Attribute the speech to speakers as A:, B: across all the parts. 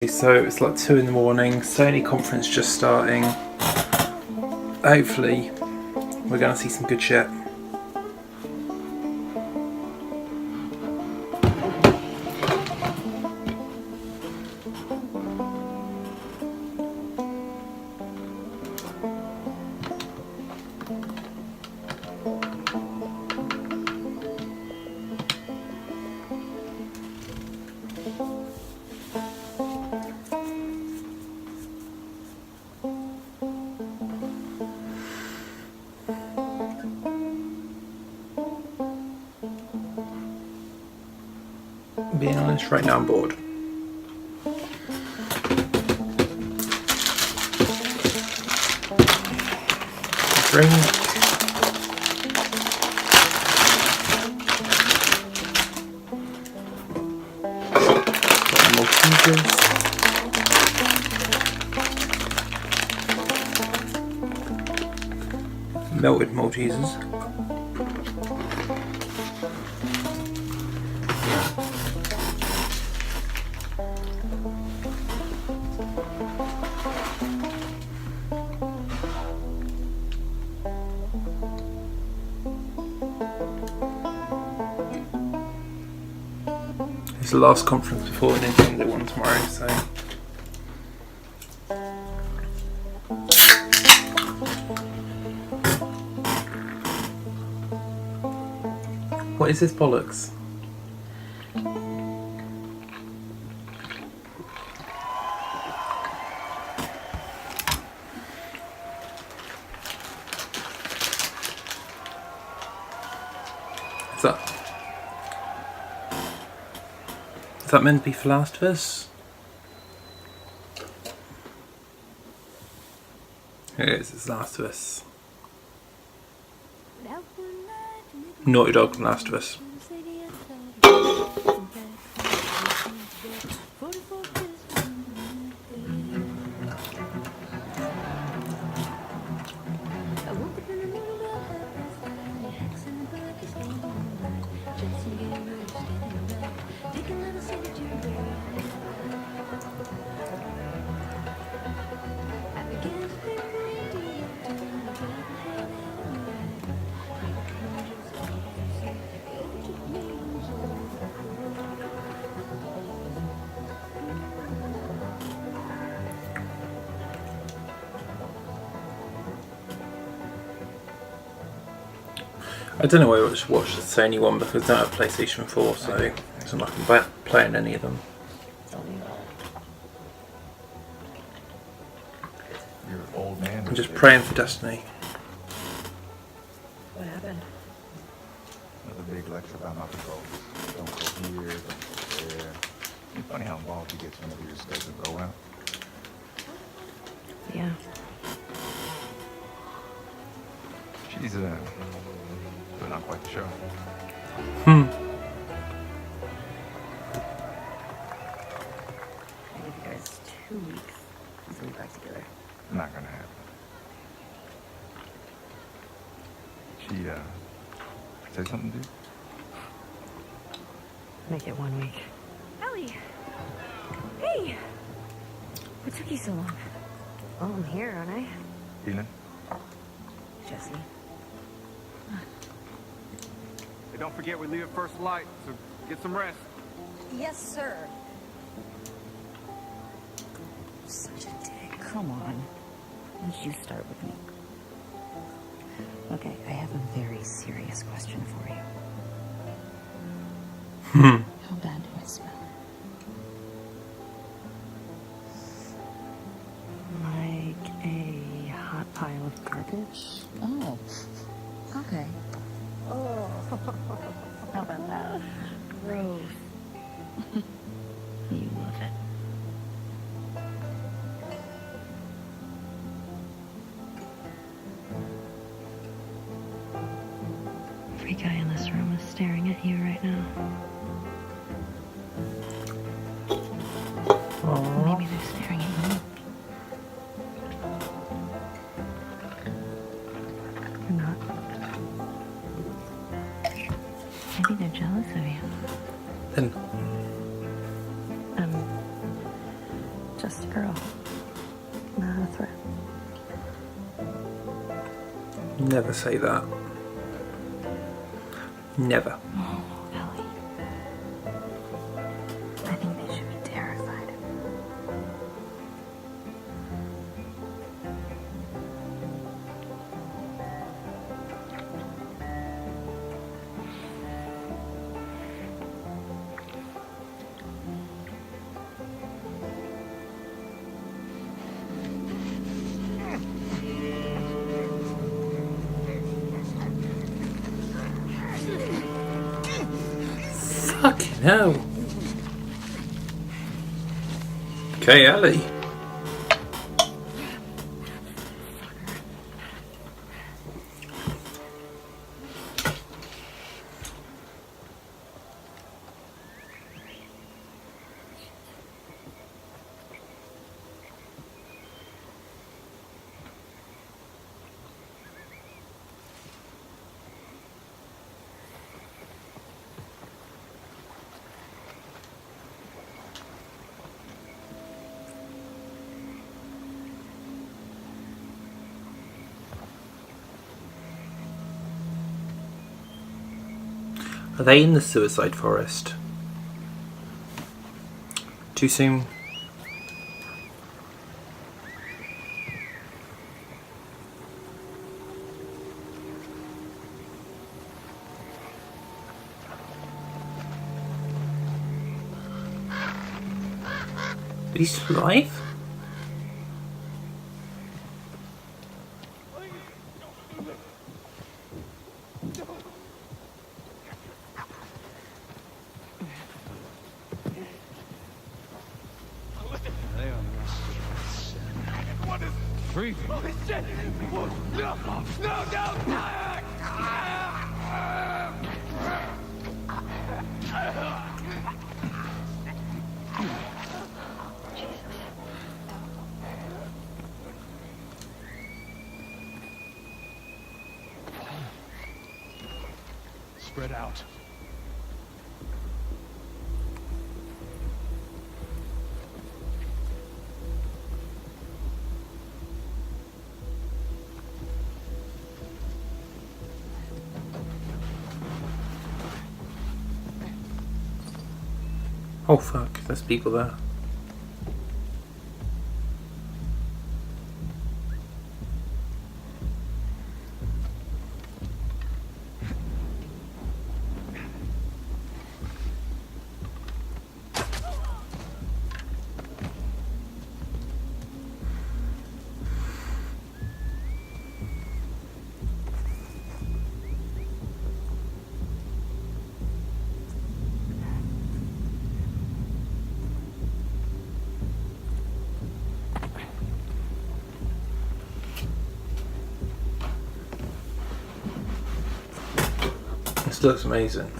A: So it's like 2 in the morning, Sony Confernce just starting. Hopefully we're going to see some good shit. Being honest, right now I'm bored. Drink. Got Maltesers. Melted Maltesers. It's the last conference before the Nintendo one tomorrow, so. What is this bollocks? Is that meant to be for Last of Us? It is, it's Last of Us. Naughty Dog, Last of Us. I don't know why I watch the Sony one because I don't have PlayStation 4, so it's not like I'm playing any of them.
B: You're an old man.
A: I'm just praying for Destiny.
C: What happened?
B: Another big lecture about my patrols. Don't go here, don't go there. It's funny how involved you get whenever your schedule go out.
C: Yeah.
B: She's putting on quite the show.
C: I give you guys 2 weeks until we back together.
B: Not gonna happen. She say something, dude?
C: Make it 1 week. Ellie! Hey! What took you so long? Well, I'm here, aren't I?
B: Feeling?
C: Jesse.
D: Hey, don't forget we leave at first light, so get some rest.
C: Yes, sir. Such a dick. Come on. Why don't you start with me? Okay, I have a very serious question for you. How bad do I smell? Like a hot pile of garbage? Oh. Okay. Oh. How about that? Gross. You love it. Every guy in this room is staring at you right now. Maybe they're staring at you. Or not. Maybe they're jealous of you.
A: Then
C: Just a girl. Not a threat.
A: Never say that. Never.
C: Oh, Ellie. I think they should be terrified.
A: Fucking hell. Okay, Ellie. Are they in the suicide forest? Too soon? He's alive?
D: Spread out.
A: Oh fuck, there's people there. This looks amazing.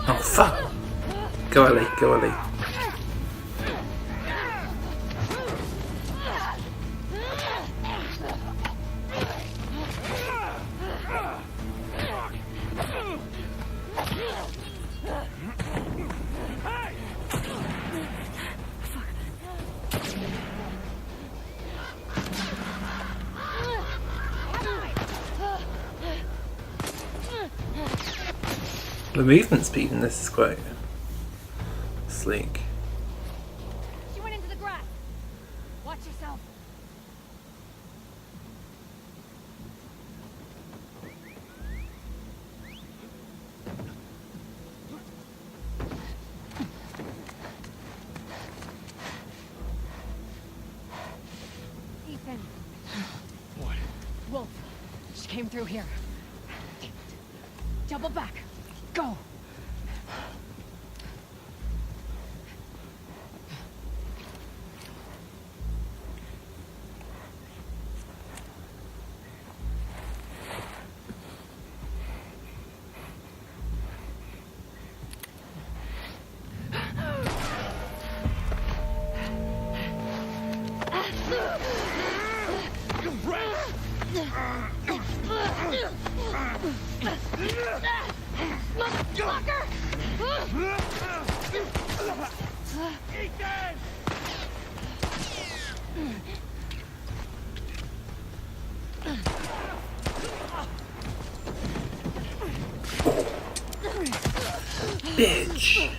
A: Oh fuck! Go Ellie, go Ellie. The movement speed in this is quite sleek.
C: She went into the grass. Watch yourself. Ethan.
D: What?
C: Wolf. She came through here. Damn it. Double back. Go.
A: Bitch.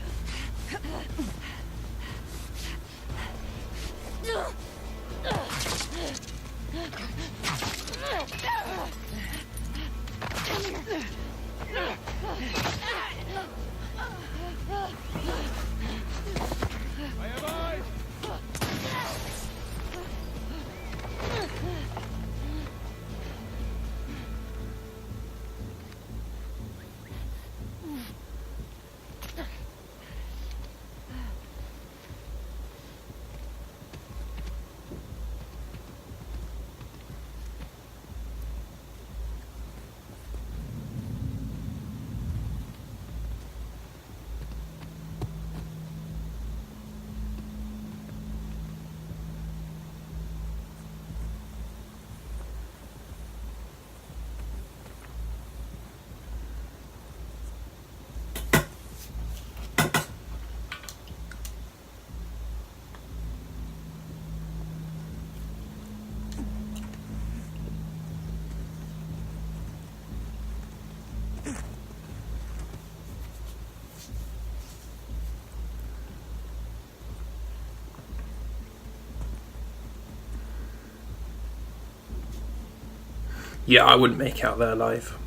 A: Yeah, I wouldn't make out there alive.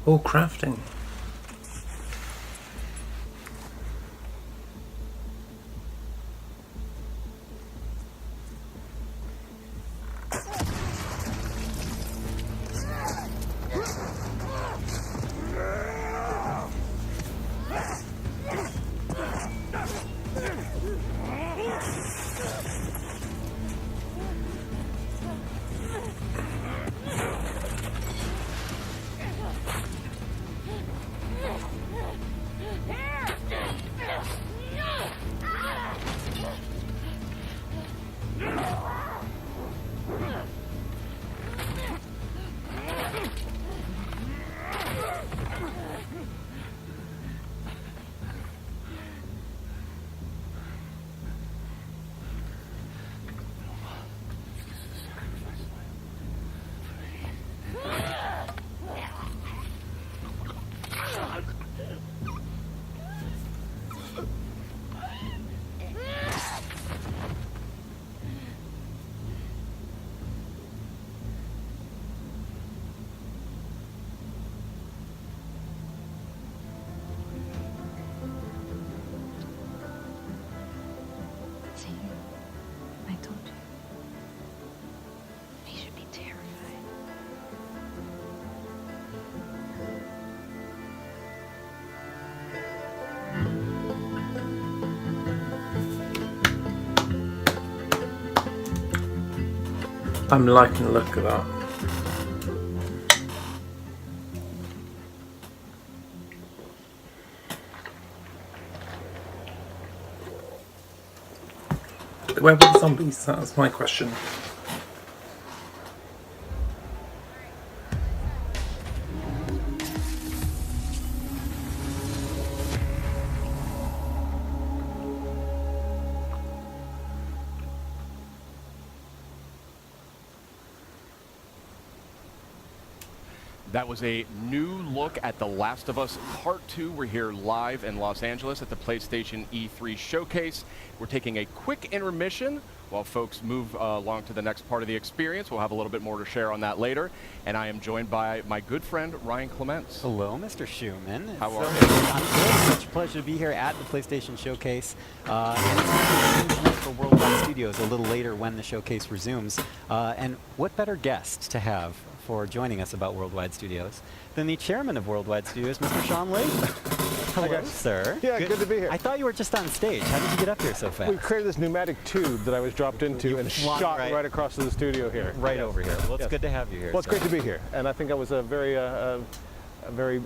A: Oh, crafting.
C: See, I told you. He should be terrified.
A: I'm liking the look of that. Where were the zombies? That's my question.
E: That was a new look at The Last of Us Part 2. We're here live in Los Angeles at the PlayStation E3 showcase. We're taking a quick intermission while folks move along to the next part of the experience. We'll have a little bit more to share on that later. And I am joined by my good friend, Ryan Clements.
F: Hello, Mr. Schumann.
E: How are you?
F: I'm good. Such a pleasure to be here at the PlayStation Showcase. And it's tonight for Worldwide Studios a little later when the showcase resumes. And what better guest to have for joining us about Worldwide Studios than the chairman of Worldwide Studios, Mr. Sean Layton. Hello, sir.
G: Yeah, good to be here.
F: I thought you were just on stage. How did you get up here so fast?
G: We created this pneumatic tube that I was dropped into and
F: flung
G: shot
F: right-
G: right across to the studio here.
F: Right
G: Yes.
F: over here. Well, it's
G: Yes.
F: good to have you here.
G: Well, it's
F: sir.
G: great to be here, and I think that was a very very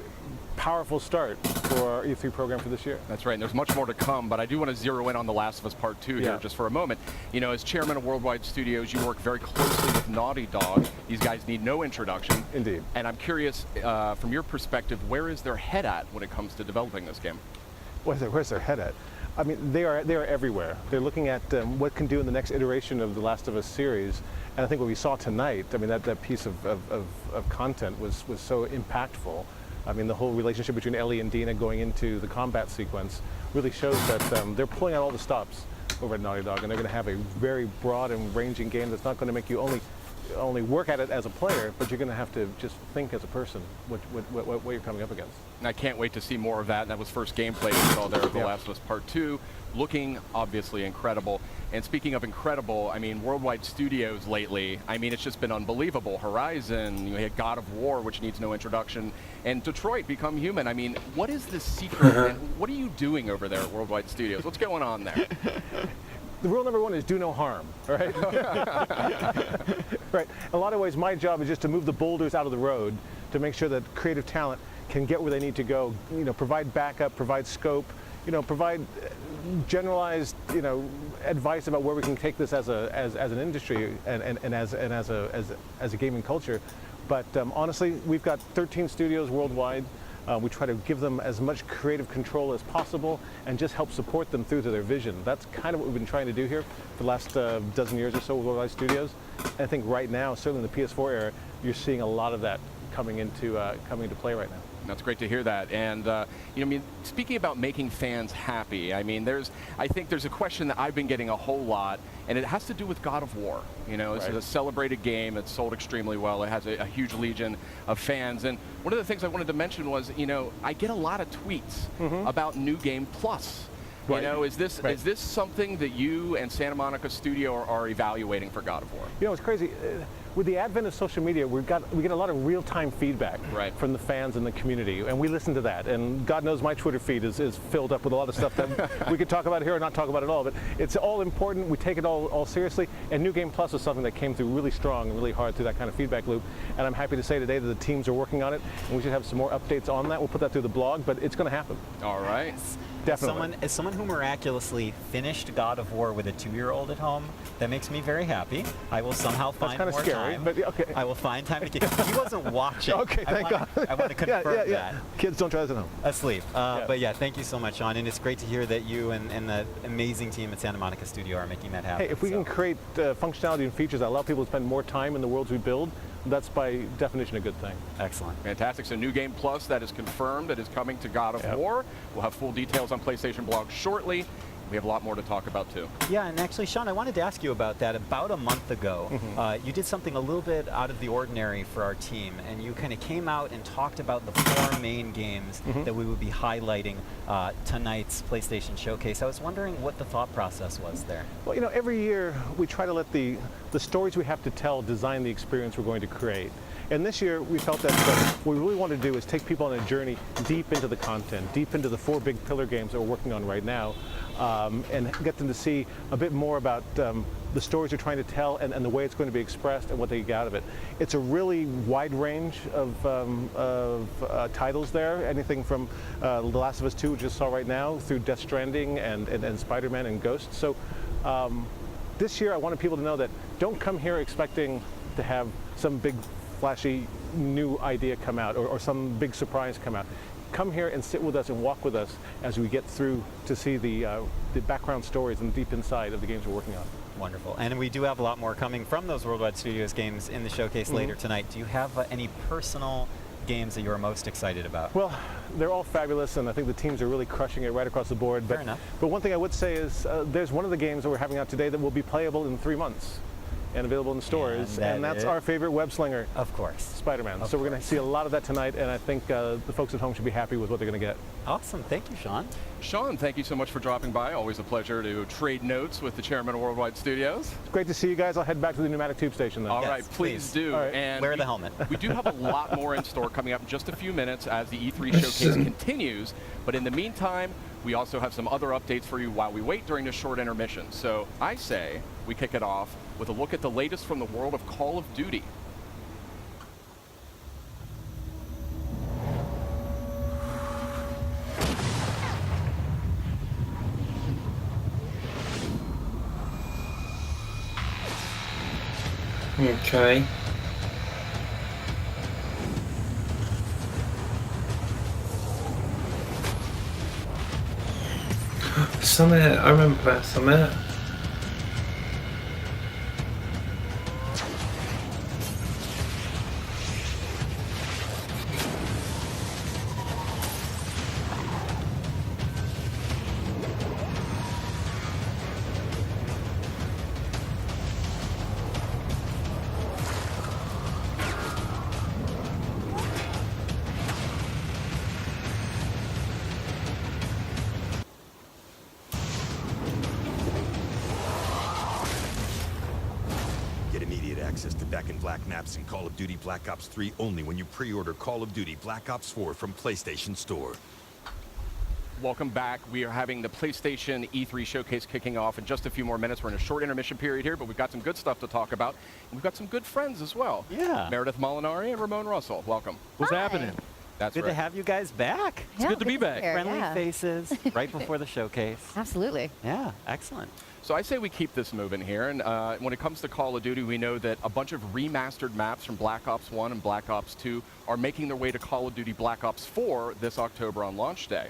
G: powerful start for our E3 program for this year.
E: That's right, and there's much more to come, but I do want to zero in on The Last of Us Part 2 here just for a moment. You know, as chairman of Worldwide Studios, you work very closely with Naughty Dog. These guys need no introduction.
G: Indeed.
E: And I'm curious, from your perspective, where is their head at when it comes to developing this game?
G: Where's their head at? I mean, they are everywhere. They're looking at what can do in the next iteration of the Last of Us series. And I think what we saw tonight, I mean, that piece of content was so impactful. I mean, the whole relationship between Ellie and Dina going into the combat sequence really shows that they're pulling out all the stops over at Naughty Dog, and they're going to have a very broad and ranging game that's not going to make you only work at it as a player, but you're going to have to just think as a person what you're coming up against.
E: And I can't wait to see more of that. And that was first gameplay we saw there of The Last of Us Part 2, looking obviously incredible. And speaking of incredible, I mean, Worldwide Studios lately, I mean, it's just been unbelievable. Horizon, you had God of War, which needs no introduction, and Detroit Become Human. I mean, what is the secret, and what are you doing over there at Worldwide Studios? What's going on there?
G: The rule number one is do no harm, right? Right. In a lot of ways, my job is just to move the boulders out of the road to make sure that creative talent can get where they need to go. You know, provide backup, provide scope, you know, provide generalized, you know, advice about where we can take this as an industry and as a gaming culture. But honestly, we've got 13 studios worldwide. We try to give them as much creative control as possible and just help support them through to their vision. That's kind of what we've been trying to do here for the last dozen years or so with Worldwide Studios. And I think right now, certainly in the PS4 era, you're seeing a lot of that coming into play right now.
E: That's great to hear that. And, you know, I mean, speaking about making fans happy, I mean, I think there's a question that I've been getting a whole lot, and it has to do with God of War. You know, this is a celebrated game. It's sold extremely well. It has a huge legion of fans. And one of the things I wanted to mention was, you know, I get a lot of tweets about New Game Plus. You know, is this something that you and Santa Monica Studio are evaluating for God of War?
G: You know, it's crazy. With the advent of social media, we get a lot of real-time feedback from the fans and the community, and we listen to that. And God knows my Twitter feed is filled up with a lot of stuff that we could talk about here or not talk about at all. But it's all important. We take it all seriously. And New Game Plus is something that came through really strong and really hard through that kind of feedback loop. And I'm happy to say today that the teams are working on it, and we should have some more updates on that. We'll put that through the blog, but it's going to happen.
E: All right.
G: Definitely.
F: As someone who miraculously finished God of War with a 2-year-old at home, that makes me very happy. I will somehow find more time.
G: But okay.
F: I will find time to get. He wasn't watching.
G: Okay, thank God.
F: I want to confirm that.
G: Kids don't try this at home.
F: Asleep. But yeah, thank you so much, Sean. And it's great to hear that you and the amazing team at Santa Monica Studio are making that happen.
G: Hey, if we can create functionality and features that allow people to spend more time in the worlds we build, that's by definition a good thing.
F: Excellent.
E: Fantastic. So New Game Plus, that is confirmed. That is coming to God of War. We'll have full details on PlayStation Blog shortly. We have a lot more to talk about, too.
F: Yeah, and actually, Sean, I wanted to ask you about that. About a month ago, you did something a little bit out of the ordinary for our team, and you kind of came out and talked about the 4 main games that we would be highlighting tonight's PlayStation Showcase. I was wondering what the thought process was there.
G: Well, you know, every year we try to let the stories we have to tell design the experience we're going to create. And this year, we felt that what we really want to do is take people on a journey deep into the content, deep into the 4 big pillar games that we're working on right now, and get them to see a bit more about the stories they're trying to tell and the way it's going to be expressed and what they get out of it. It's a really wide range of titles there, anything from The Last of Us 2, which we just saw right now, through Death Stranding and Spider-Man and Ghost. So this year, I wanted people to know that don't come here expecting to have some big flashy new idea come out or some big surprise come out. Come here and sit with us and walk with us as we get through to see the background stories and deep inside of the games we're working on.
F: Wonderful. And we do have a lot more coming from those Worldwide Studios games in the showcase later tonight. Do you have any personal games that you're most excited about?
G: Well, they're all fabulous, and I think the teams are really crushing it right across the board.
F: Fair enough.
G: But one thing I would say is there's one of the games that we're having out today that will be playable in 3 months and available in stores, and that's our favorite web slinger.
F: Of course.
G: Spider-Man. So we're going to see a lot of that tonight, and I think the folks at home should be happy with what they're going to get.
F: Awesome. Thank you, Sean.
E: Sean, thank you so much for dropping by. Always a pleasure to trade notes with the chairman of Worldwide Studios.
G: It's great to see you guys. I'll head back to the pneumatic tube station then.
E: All right, please do.
G: All right.
E: And
F: wear the helmet.
E: We do have a lot more in store coming up in just a few minutes as the E3 showcase continues. But in the meantime, we also have some other updates for you while we wait during this short intermission. So I say we kick it off with a look at the latest from the world of Call of Duty.
A: Okay. Summit. I remember that Summit.
H: Get immediate access to Back in Black maps in Call of Duty Black Ops 3 only when you pre-order Call of Duty Black Ops 4 from PlayStation Store.
E: Welcome back. We are having the PlayStation E3 showcase kicking off in just a few more minutes. We're in a short intermission period here, but we've got some good stuff to talk about. And we've got some good friends as well.
F: Yeah.
E: Meredith Molinari and Ramon Russell. Welcome.
I: What's
C: Hi.
I: happening?
E: That's
F: Good
E: right.
F: to have you guys back.
I: It's good to be back.
C: here,
F: Friendly
C: yeah.
F: faces right before the showcase.
C: Absolutely.
F: Yeah, excellent.
E: So I say we keep this moving here, and when it comes to Call of Duty, we know that a bunch of remastered maps from Black Ops 1 and Black Ops 2 are making their way to Call of Duty Black Ops 4 this October on launch day.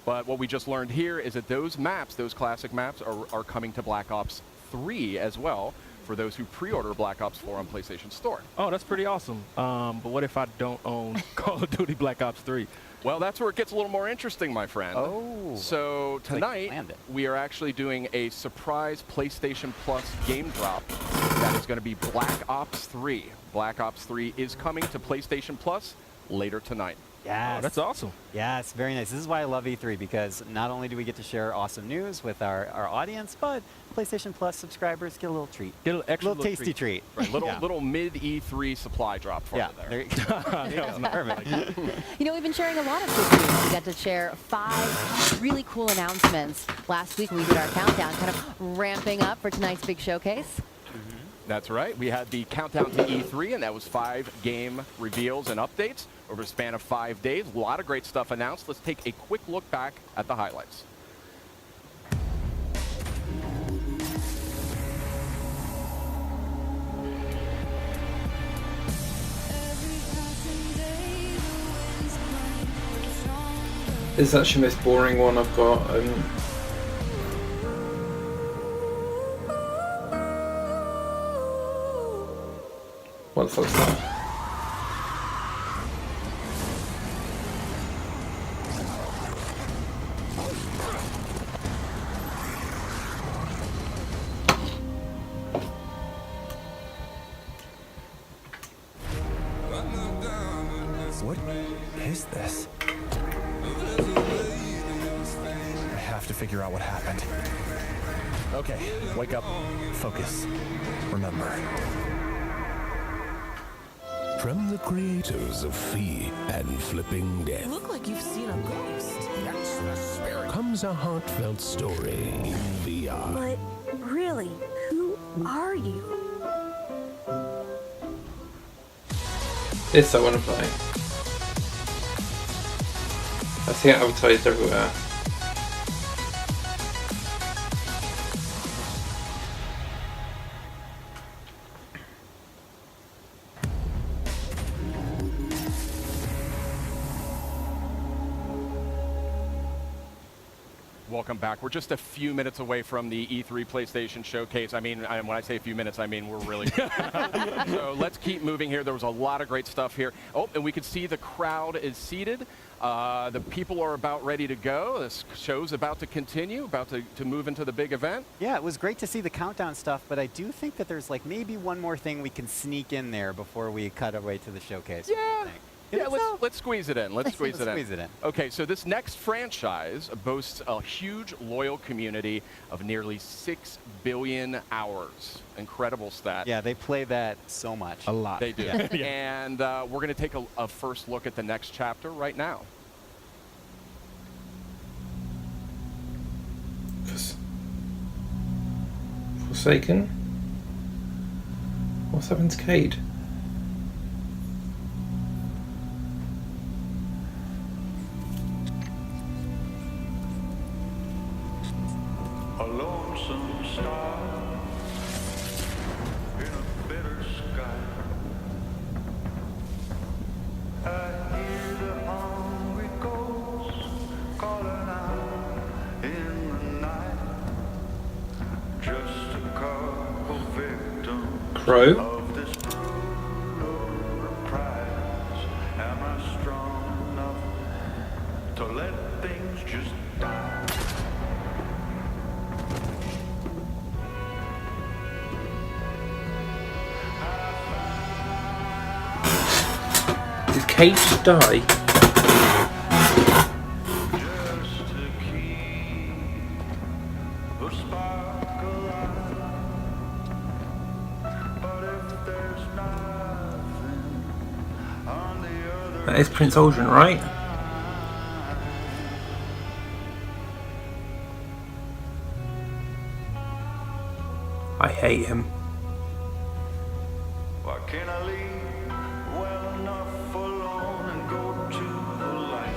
E: But what we just learned here is that those maps, those classic maps, are coming to Black Ops 3 as well for those who pre-order Black Ops 4 on PlayStation Store.
I: Oh, that's pretty awesome. But what if I don't own Call of Duty Black Ops 3?
E: Well, that's where it gets a little more interesting, my friend.
F: Oh.
E: So
F: like you
E: tonight,
F: planned it.
E: we are actually doing a surprise PlayStation Plus game drop that is going to be Black Ops 3. Black Ops 3 is coming to PlayStation Plus later tonight.
F: Yes.
I: Oh, that's awesome.
F: Yes, very nice. This is why I love E3, because not only do we get to share awesome news with our audience, but PlayStation Plus subscribers get a little treat.
I: Get a little extra
F: little tasty treat.
E: Right, little
F: Yeah.
E: little mid E3 supply drop for
F: Yeah,
E: you there.
F: there you go.
I: That was perfect.
C: You know, we've been sharing a lot of good news. We got to share 5 really cool announcements last week when we did our countdown, kind of ramping up for tonight's big showcase.
E: That's right. We had the countdown to E3, and that was 5 game reveals and updates over a span of 5 days. A lot of great stuff announced. Let's take a quick look back at the highlights.
A: This is actually the most boring one I've got. What the fuck's that?
J: What is this? I have to figure out what happened. Okay, wake up, focus, remember.
K: From the creators of Fee and Flipping Death
L: Look like you've seen a ghost.
K: That's the spirit. Comes a heartfelt story in VR.
L: But really, who are you?
A: This I want to play. I see it advertised everywhere.
E: Welcome back. We're just a few minutes away from the E3 PlayStation Showcase. I mean, when I say a few minutes, I mean we're really So let's keep moving here. There was a lot of great stuff here. Oh, and we can see the crowd is seated. The people are about ready to go. This show's about to continue, about to move into the big event.
F: Yeah, it was great to see the countdown stuff, but I do think that there's like maybe one more thing we can sneak in there before we cut away to the showcase. What do you think? You
E: Yeah,
F: think so?
E: let's squeeze it in. Let's squeeze it in.
F: Squeeze it in.
E: Okay, so this next franchise boasts a huge loyal community of nearly 6 billion hours. Incredible stat.
F: Yeah, they play that so much.
I: A lot.
E: They do.
F: Yeah.
E: And we're going to take a first look at the next chapter right now.
A: Forsaken? What's happened to Cade?
M: A lonesome star in a bitter sky.
A: Pro. Did Cage die? That is Prince Aldrin, right? I hate him.
M: Why can't I leave well enough alone and go to the light?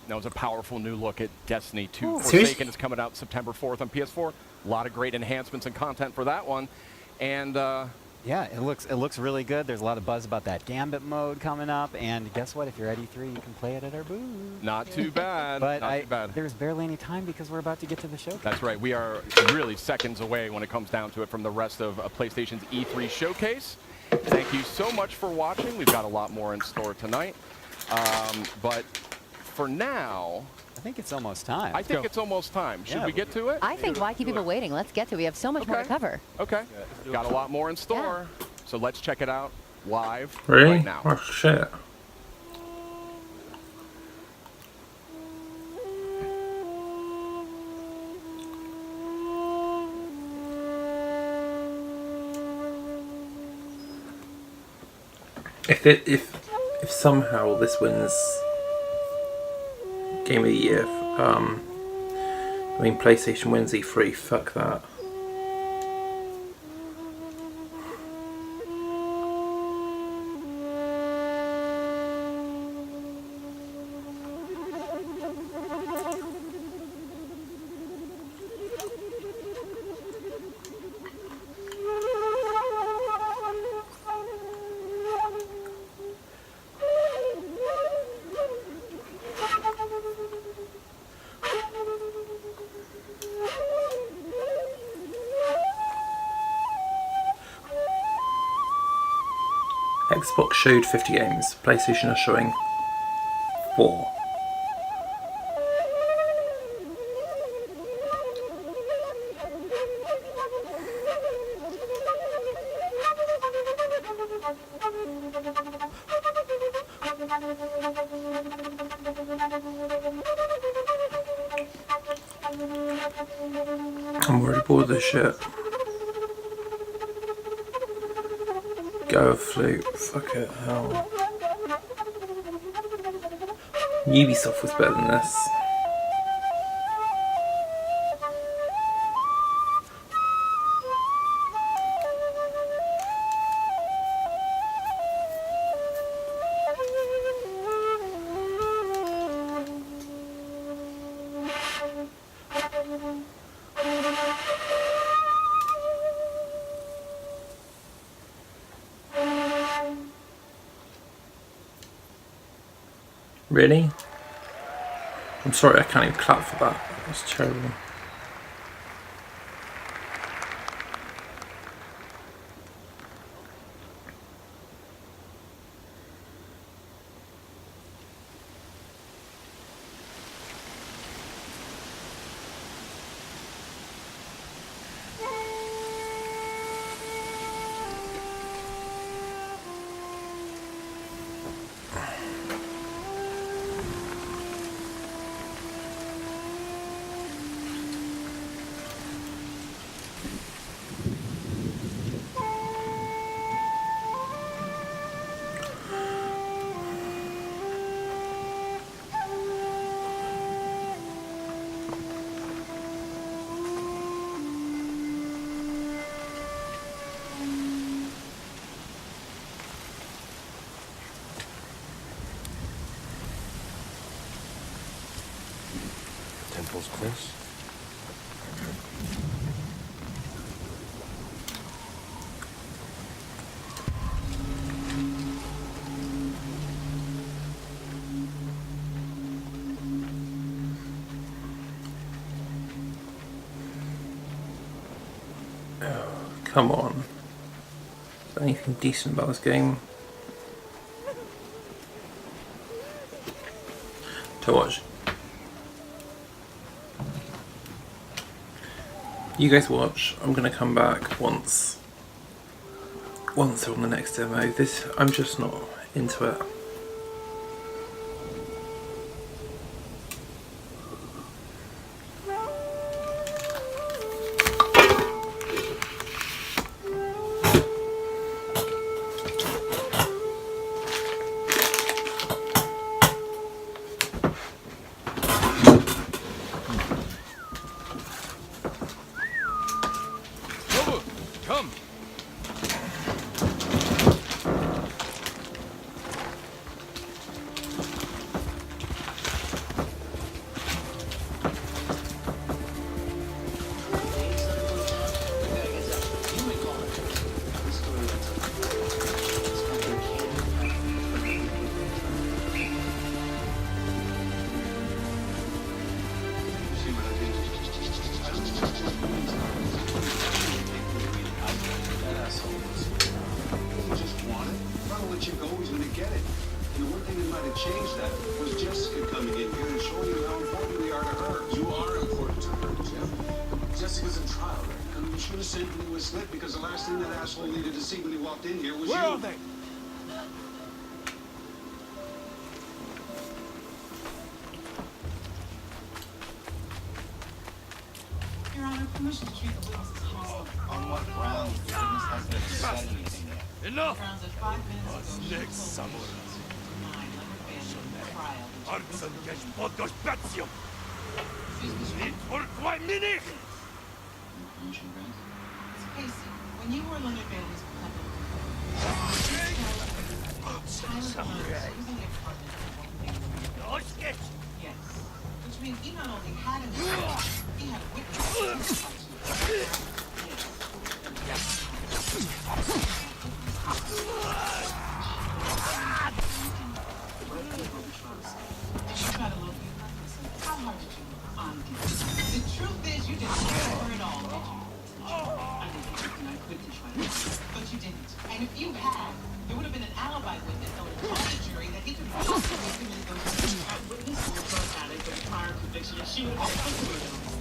E: That was a powerful new look at Destiny 2.
A: Ooh.
E: Forsaken is coming out September 4th on PS4. A lot of great enhancements and content for that one. And
F: yeah, it looks really good. There's a lot of buzz about that Gambit mode coming up, and guess what? If you're at E3, you can play it at our booth.
E: Not too bad.
F: But
E: not too bad.
F: There's barely any time because we're about to get to the show.
E: That's right. We are really seconds away when it comes down to it from the rest of PlayStation's E3 showcase. Thank you so much for watching. We've got a lot more in store tonight. But for now,
F: I think it's almost time.
E: I think it's almost time. Should we get to it?
C: I think why keep people waiting? Let's get to it. We have so much more to cover.
E: Okay. Got a lot more in store. So let's check it out live
A: Really?
E: right now.
A: Oh shit. If somehow this wins Game of the Year, I mean PlayStation wins E3, fuck that. Xbox showed 50 games, PlayStation are showing 4. I'm already bored of this shit. Go Flute, fuck it, hell. Ubisoft was better than this. Really? I'm sorry, I can't even clap for that. That's terrible.
K: Temple's close.
A: Come on. Is there anything decent about this game? To watch. You guys watch. I'm gonna come back once on the next demo. This, I'm just not into it.
E: Come.
N: Change that was Jessica coming in here and showing you how important we are to her. You are important to her, Jim. Jessica's in trial right now. You should have sent me with slip because the last thing that asshole needed to see when he walked in here was you.
E: Where are they?
O: Your Honor, permission to treat the witnesses hostile. On what grounds? The witness hasn't said anything yet.
E: Enough!
O: Grounds that 5 minutes ago she
E: Next
O: told
E: summer.
O: Excuse me, Casey, when you were Leonard Bailey's puppet, yes, which means he not only had an he had a witness. The truth is, you didn't care for it all, did you? I didn't think I could try this, but you didn't. And if you had, there would have been an alibi witness that would have told the jury that he could possibly commit those crimes. That witness was a drug addict with a prior conviction, and she would have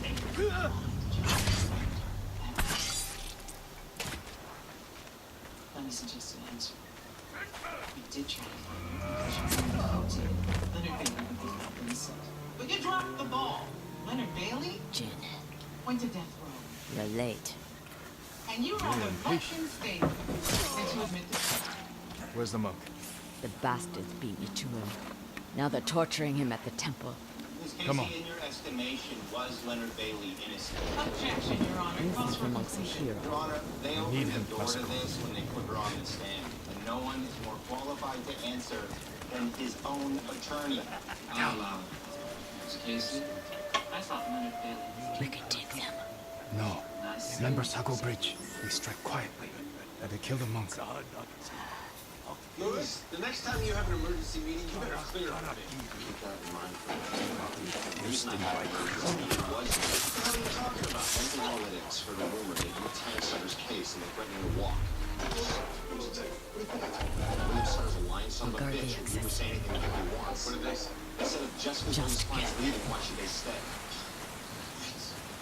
O: been acquitted on the stand. Let me suggest an answer. We did try to find you because you did. Leonard Bailey would be held innocent. But you dropped the ball. Leonard Bailey?
P: Jin,
O: went to death row.
P: you're late.
O: And you rather fucking state that you admit to it.
J: Where's the monk?
P: The bastards beat me to him. Now they're torturing him at the temple.
J: Come on.
N: In your estimation, was Leonard Bailey innocent?
O: Objection, Your Honor.
P: This is from amongst the hero.
N: Your Honor, they
J: Need
N: opened
J: him,
N: the door to
J: Pascal.
N: this when they put her on the stand. And no one is more qualified to answer than his own attorney.
O: I'll allow it. Casey, I thought Leonard Bailey.
P: We could take them.
J: No. Remember Sago Bridge? We strike quietly. They kill the monk.
N: Louis, the next time you have an emergency meeting, you better clear up a bit. Keep that in mind. The reason I had an emergency meeting was... What are you talking about? Mental analytics for the rumor that you attacked Sutter's case and they're threatening to walk. William Sutter's a lying son of a bitch who can say anything that he wants. What did they say? Instead of Jessica's clients leaving, why should they stay?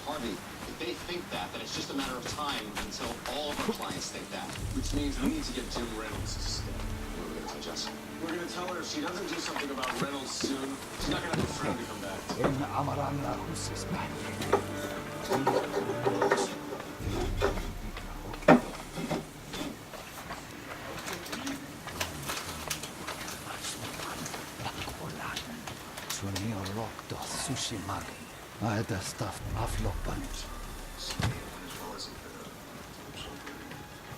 N: Harvey, if they think that, then it's just a matter of time until all of our clients think that. Which means we need to get Jim Reynolds to stay. What are we going to tell Jessica? We're going to tell her if she doesn't do something about Reynolds soon, she's not going to have a friend to come back to.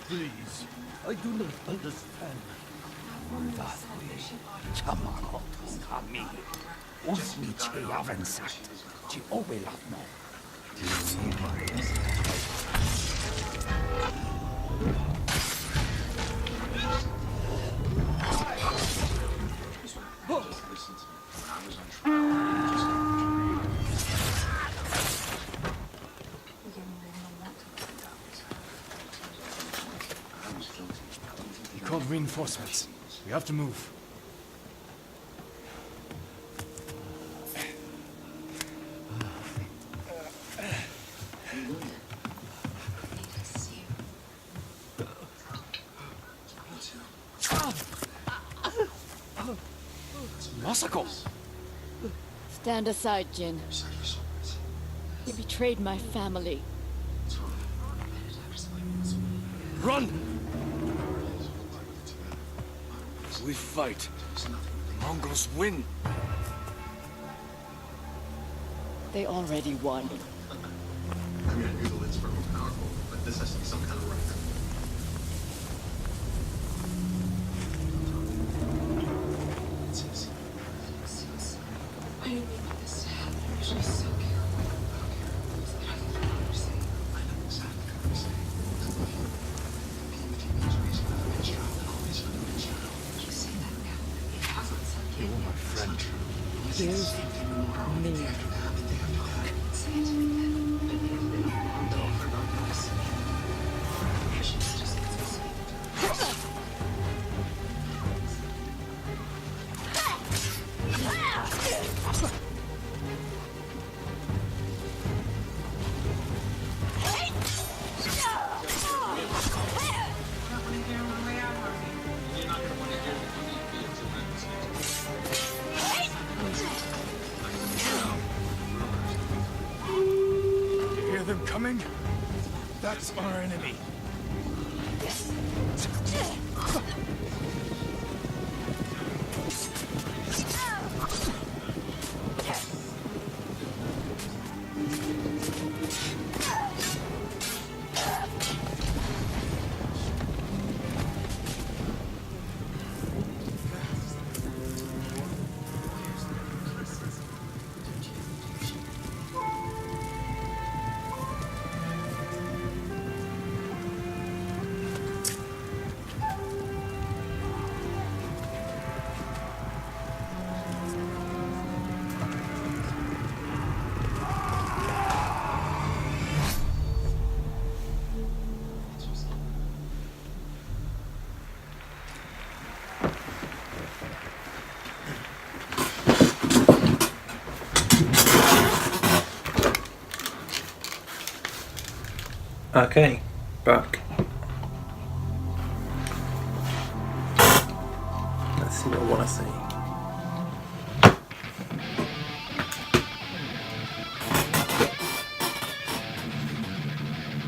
K: Please, I do not understand.
J: called reinforcements. We have to move.
P: Masako! Stand aside, Jin. You betrayed my family.
J: Run! If we fight, the Mongols win.
P: They already won.
N: I mean, I knew the lids were more powerful, but this has to be some kind of record.
L: I didn't mean for this to happen. I should be so careful. I don't care. I don't say.
N: I know exactly what you're saying. I love you. Being with you means raising another child and always another child.
L: You say that now. It hasn't sunk in.
J: You're my friend.
P: Give me.
L: Say it to me then. No, for not this. She's just
J: You hear them coming? That's our enemy.
A: Okay, back. Let's see what I want to see.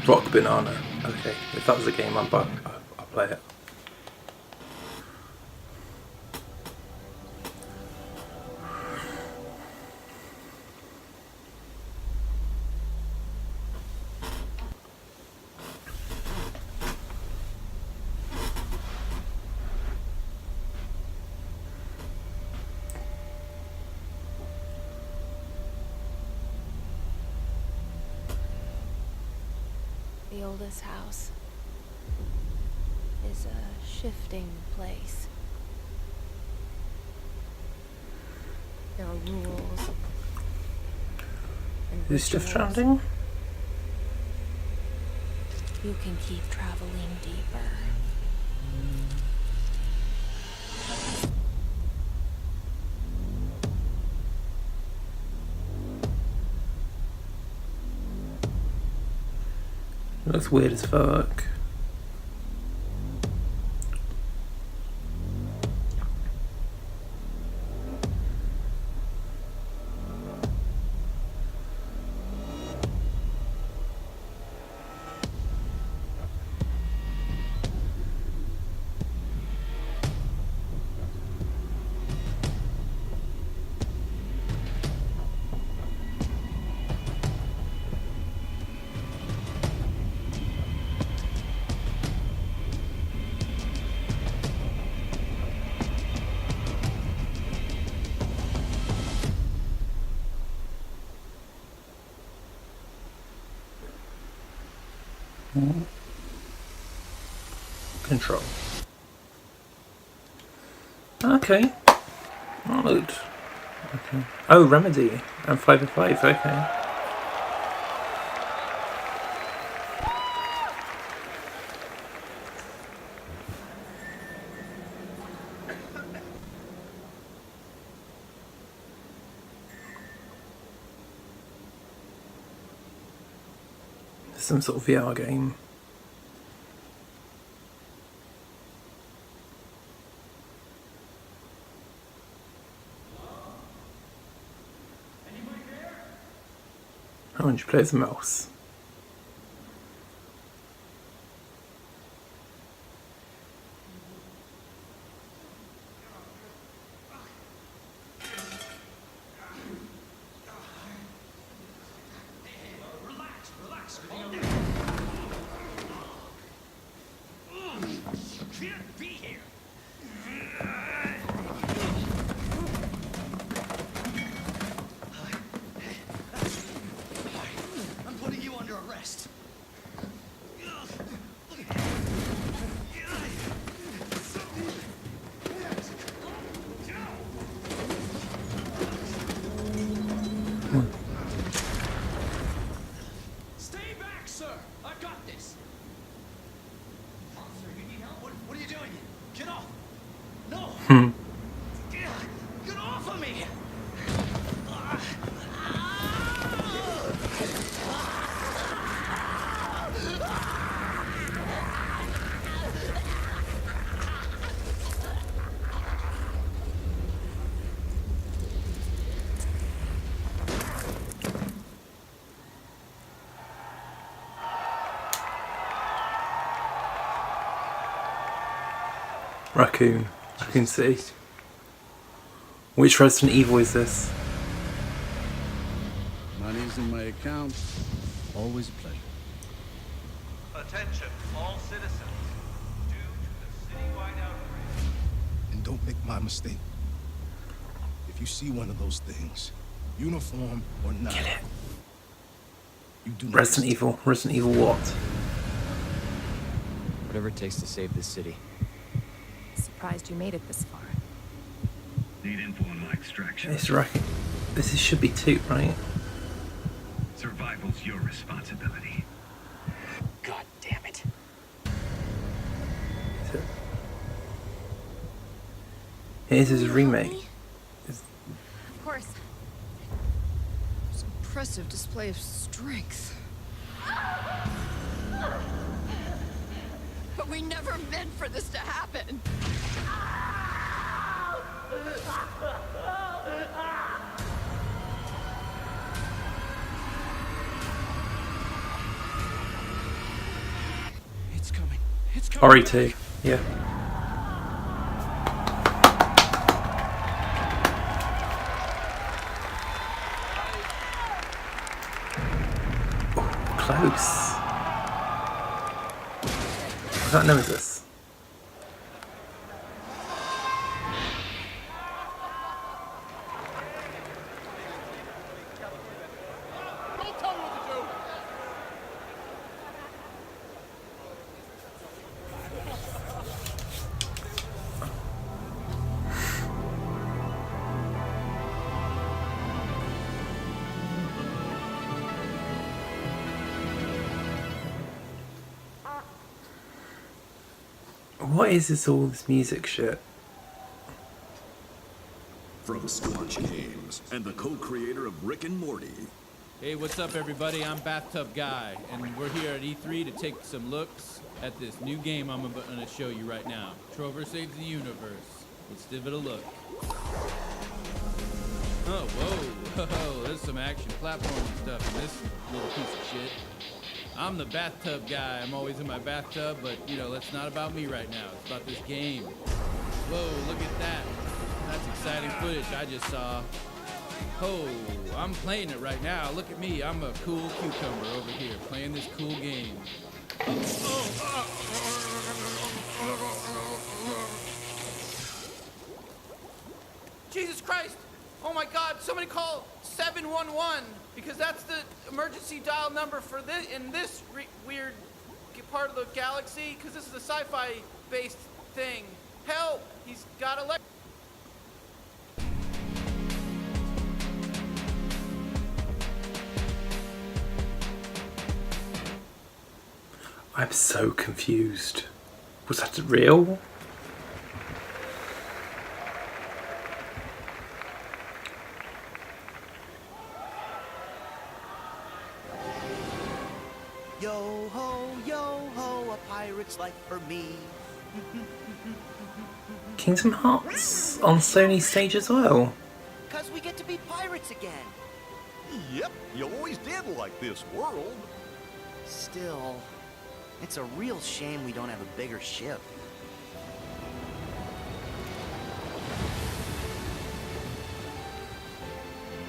A: Rock Banana. Okay, if that was a game, I'll play it.
Q: The oldest house is a shifting place. There are rules. And
A: Is Death
Q: rituals.
A: Stranding?
Q: You can keep traveling deeper.
A: It looks weird as fuck. Control. Okay. That looked. Okay. Oh, Remedy and 5 of 5. Okay. some sort of VR game. How would you play as a mouse?
R: I'm putting you under arrest. Stay back, sir. I've got this. Officer, you need help? What are you doing? Get off. No. Get off of me.
A: Raccoon City. Which Resident Evil is this?
S: Money's in my account. Always a pleasure.
M: Attention, all citizens. Due to the citywide outbreak.
K: And don't make my mistake. If you see one of those things, uniform or not, you do not
A: Resident Evil. Resident Evil what?
T: Whatever it takes to save this city.
U: Surprised you made it this far.
V: Need info on my extraction.
A: It's right. This should be 2, right?
V: Survival's your responsibility.
T: God damn it.
A: It is a remake.
U: Of course. It's an impressive display of strength. But we never meant for this to happen.
R: It's coming. It's coming.
A: RE2. Yeah. Ooh, close. Is that Nemesis? What is this, all this music shit?
W: From Squatch Games and the co-creator of Rick and Morty.
X: Hey, what's up, everybody? I'm Bathtub Guy, and we're here at E3 to take some looks at this new game I'm going to show you right now. Trover Saves the Universe. Let's give it a look. Oh, whoa, there's some action platforming stuff in this little piece of shit. I'm the bathtub guy. I'm always in my bathtub, but, you know, that's not about me right now. It's about this game. Whoa, look at that. That's exciting footage I just saw. Oh, I'm playing it right now. Look at me. I'm a cool cucumber over here playing this cool game. Jesus Christ! Oh my God, somebody call 711 because that's the emergency dial number for this in this weird part of the galaxy because this is a sci-fi based thing. Help! He's got a
A: I'm so confused. Was that real?
B: Yo ho, a pirate's life for me.
A: Kingdom Hearts on Sony stage as well.
B: 'Cause we get to be pirates again.
D: Yep, you always did like this world.
B: Still, it's a real shame we don't have a bigger ship.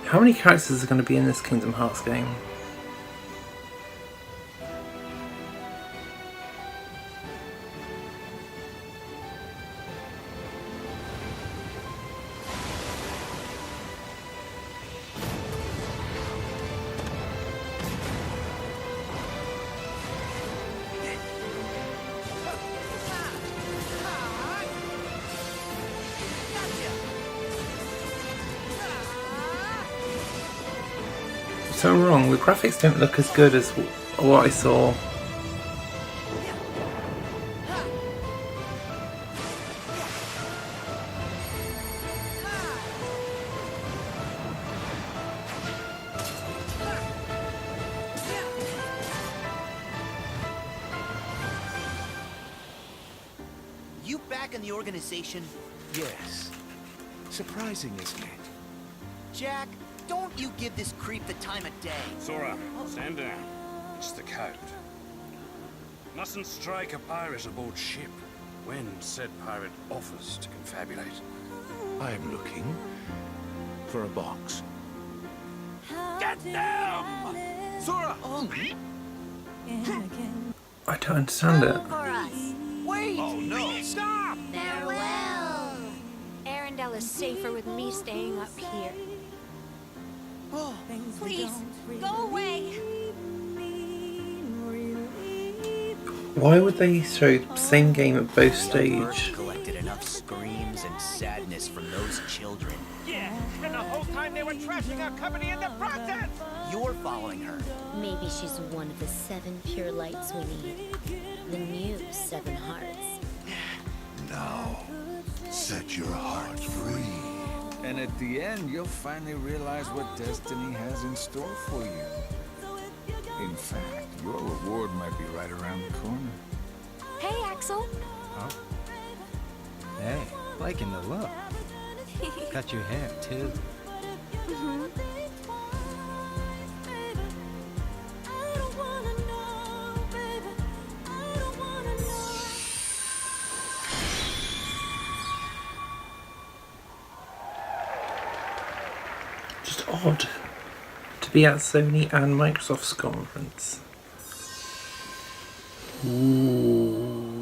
A: How many characters are going to be in this Kingdom Hearts game? So wrong, the graphics don't look as good as what I saw.
B: You back in the organization?
G: Yes. Surprising, isn't it?
B: Jack, don't you give this creep the time of day.
V: Sora, stand down. It's the code. Mustn't strike a pirate aboard ship when said pirate offers to confabulate.
G: I'm looking for a box.
V: Get down!
G: Sora!
A: I don't understand it.
B: Wait!
V: Oh no! Stop!
Q: Farewell. Arendelle is safer with me staying up here.
B: Oh,
Q: Please, go away.
A: Why would they show the same game at both stage?
B: Collected enough screams and sadness from those children.
R: Yeah, and the whole time they were trashing our company in the process!
B: You're following her.
H: Maybe she's one of the 7 pure lights we need. The new 7 hearts.
K: Now, set your heart free.
S: And at the end, you'll finally realize what destiny has in store for you. In fact, your reward might be right around the corner.
Q: Hey, Axel.
F: Oh. Hey, liking the look. Cut your hair, too.
A: Just odd to be at Sony and Microsoft's conference. Ooh.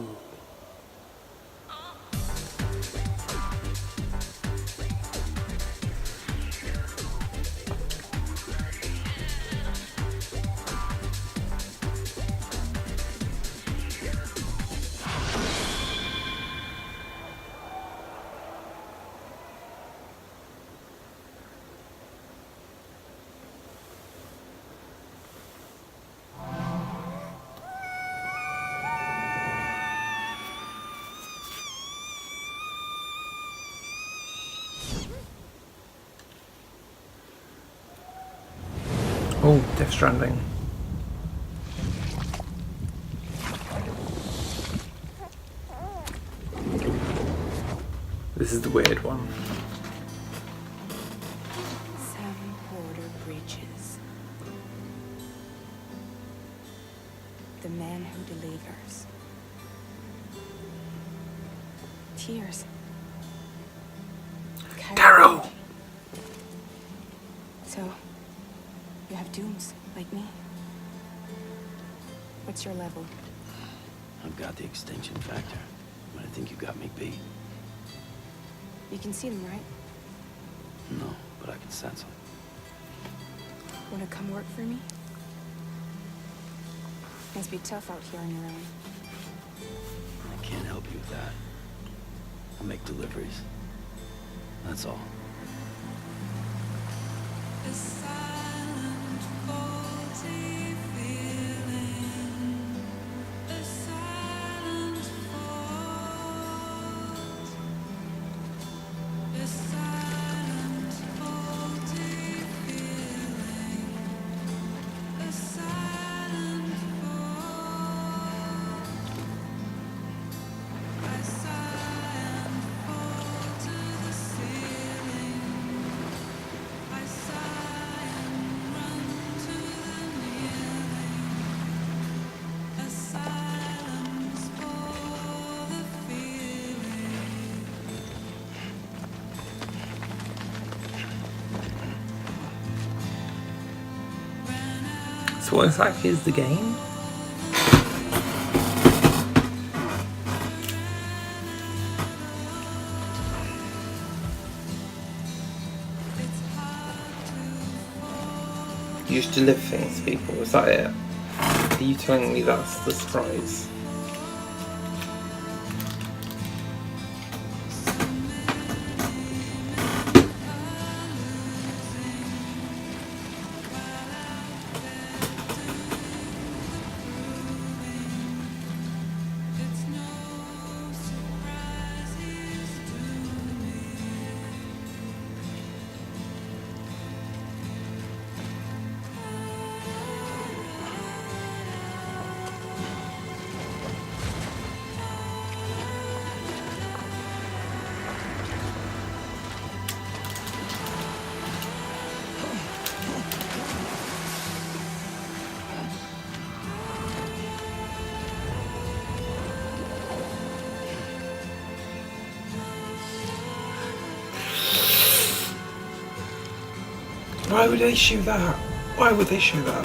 A: Oh, Death Stranding. This is the weird one.
Q: 7 border bridges. The man who delivers. Tears.
A: Daryl!
Q: So, you have dooms, like me. What's your level?
T: I've got the extinction factor, but I think you got me beat.
Q: You can see them, right?
T: No, but I can sense them.
Q: Wanna come work for me? Must be tough out here on your own.
T: I can't help you with that. I make deliveries. That's all.
A: So what exactly is the game? You used to deliver things to people, is that it? Are you telling me that's the surprise? Why would they shoot that? Why would they shoot that?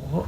A: What?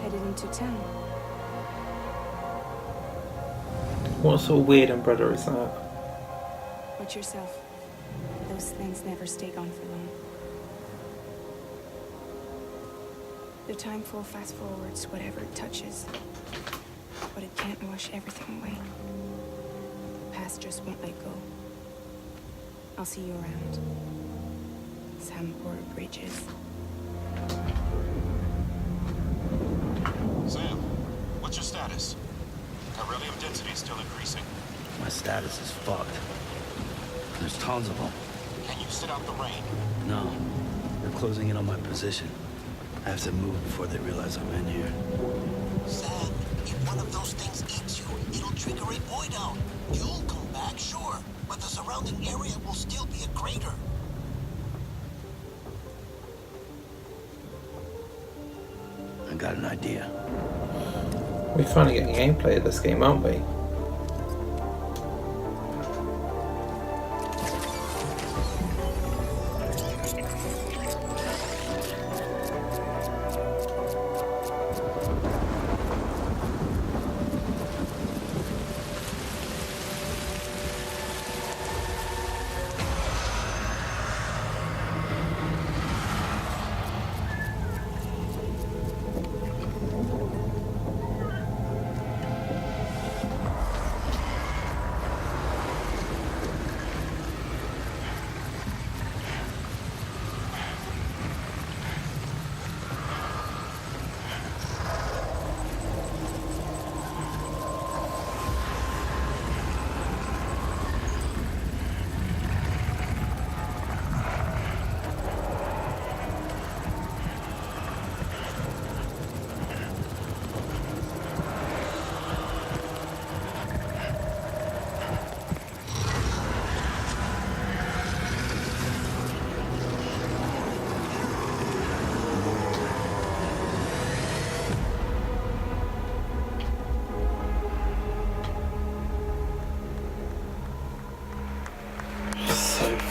U: Headed into town.
A: What sort of weird umbrella is that?
U: Watch yourself. Those things never stay gone for long. The time flow fast forwards whatever it touches. But it can't wash everything away. The past just won't let go. I'll see you around. Sandport Bridges.
C: Sam, what's your status? Beryllium density is still increasing.
T: My status is fucked. There's tons of them.
C: Can you sit out the rain?
T: No, they're closing in on my position. I have to move before they realize I'm in here.
C: Sam, if one of those things eats you, it'll trigger a void out. You'll come back, sure, but the surrounding area will still be a crater.
T: I got an idea.
A: We're finally getting gameplay of this game, aren't we?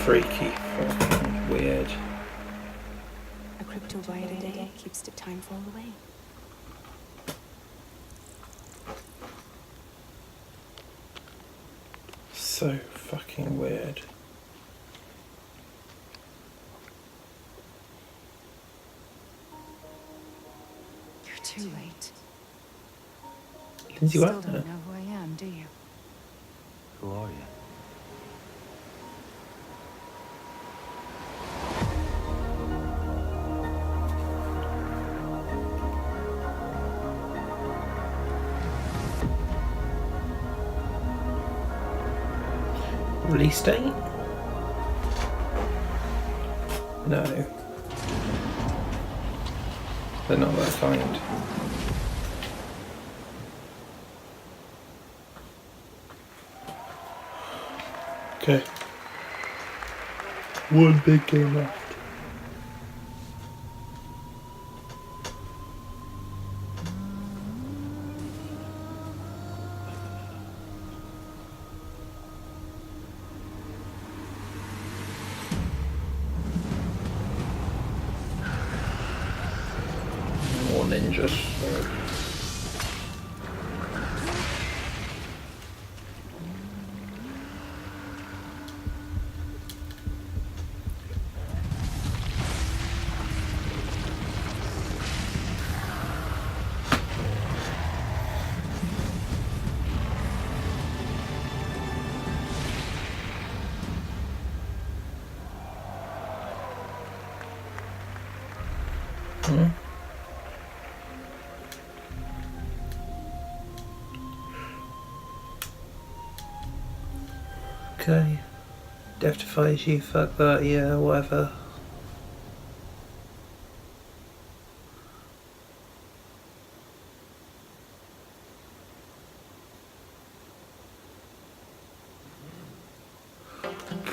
A: freaky, fucking weird.
U: A crypto bite a day keeps the time fall away.
A: So fucking weird.
U: You're too late.
A: Lindsay
U: Still
A: Wagner.
U: don't know who I am, do you?
T: Who are you?
A: Release date? No. They're not that kind. Okay. One big game left. More ninjas. Okay. Death defies you, fuck that, yeah, whatever.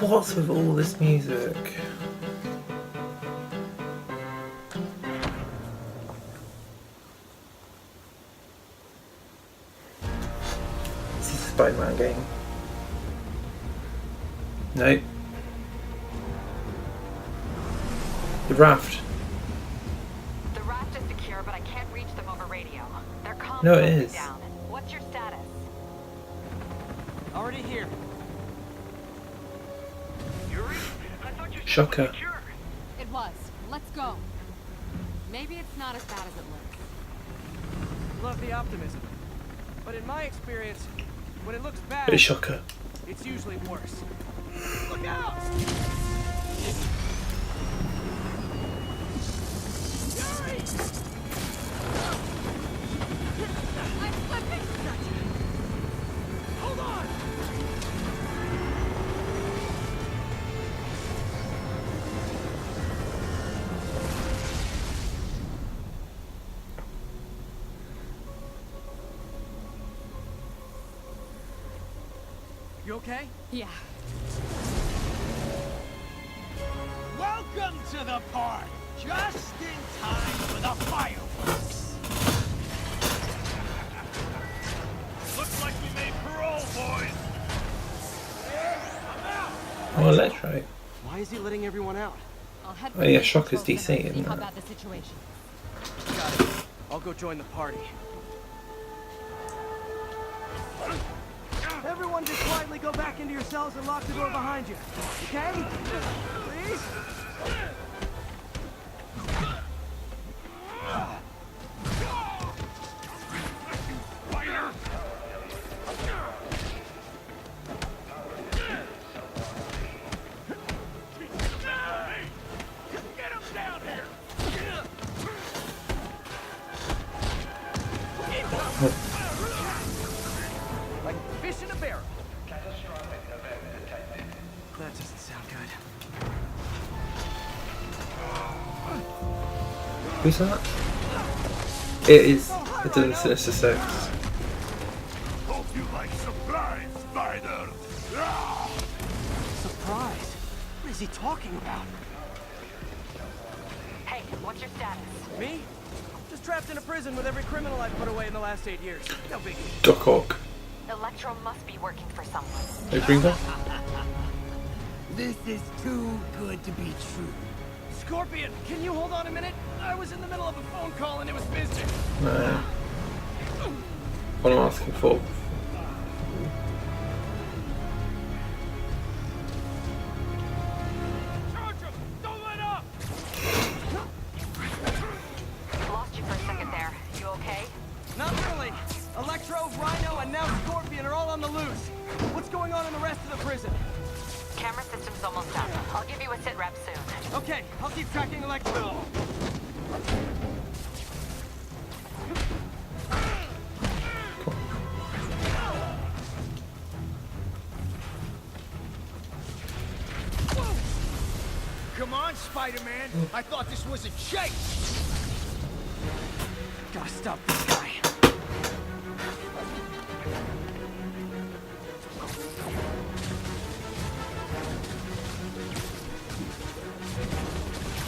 A: What's with all this music? This is a Spider-Man game. Nope. The raft.
E: The raft is secure, but I can't reach them over radio. Their comms
A: No, it
E: must be
A: is.
E: down. What's your status?
R: Already here.
A: Shocker.
P: It was. Let's go. Maybe it's not as bad as it looks.
R: Love the optimism. But in my experience, when it looks bad,
A: Bit of shocker.
R: it's usually worse. Look out! Yuri!
P: I'm slipping!
R: Hold on! You okay?
P: Yeah.
R: Welcome to the party! Just in time for the fireworks! Looks like we made parole, boys! I'm out!
A: Oh, Electro.
R: Why is he letting everyone out?
P: I'll head
A: Oh yeah, Shocker's DC, isn't
P: how
A: it?
P: bad the situation.
R: Got it. I'll go join the party. Everyone just quietly go back into your cells and lock the door behind you. Okay? Please? Get him down here! Like fish in a barrel. That doesn't sound good.
A: Who's that? It is. It's a Sinister Six.
D: Hope you like surprise, Spider.
R: Surprise? What is he talking about?
E: Hey, what's your status?
R: Me? Just trapped in a prison with every criminal I've put away in the last 8 years. No biggie.
A: Doc Ock.
E: Electro must be working for someone.
A: They bring that?
R: This is too good to be true. Scorpion, can you hold on a minute? I was in the middle of a phone call and it was business.
A: No. What I'm asking for.
R: Don't let up!
E: Lost you for a second there. You okay?
R: Not really. Electro, Rhino, and now Scorpion are all on the loose. What's going on in the rest of the prison?
E: Camera system's almost up. I'll give you a sit rep soon.
R: Okay, I'll keep tracking Electro. Come on, Spider-Man. I thought this was a chase. Gotta stop this guy.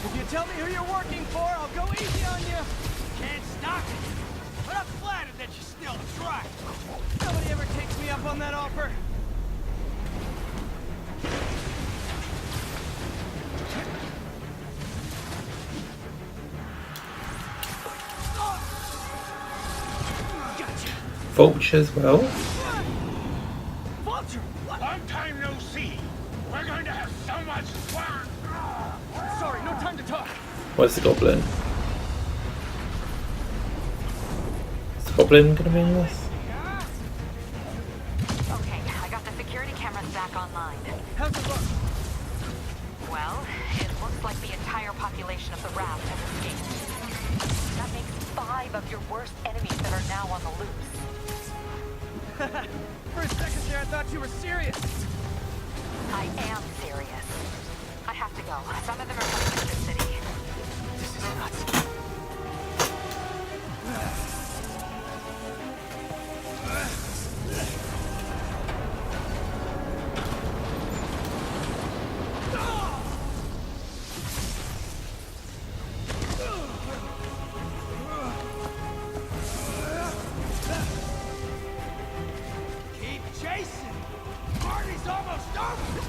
R: If you tell me who you're working for, I'll go easy on you. Can't stop it. But I'm flattered that you still try. Nobody ever takes me up on that offer.
A: Vulture as well.
R: Vulture!
G: Long time no see. We're going to have so much fun.
R: Sorry, no time to talk.
A: Where's the goblin? Is the goblin gonna be in this?
E: Okay, I got the security cameras back online.
R: How's it look?
E: Well, it looks like the entire population of the raft has escaped. That makes 5 of your worst enemies that are now on the loose.
R: For a second there, I thought you were serious.
E: I am serious. I have to go. Some of them are coming to the city.
R: This is nuts. Keep chasing. Party's almost over.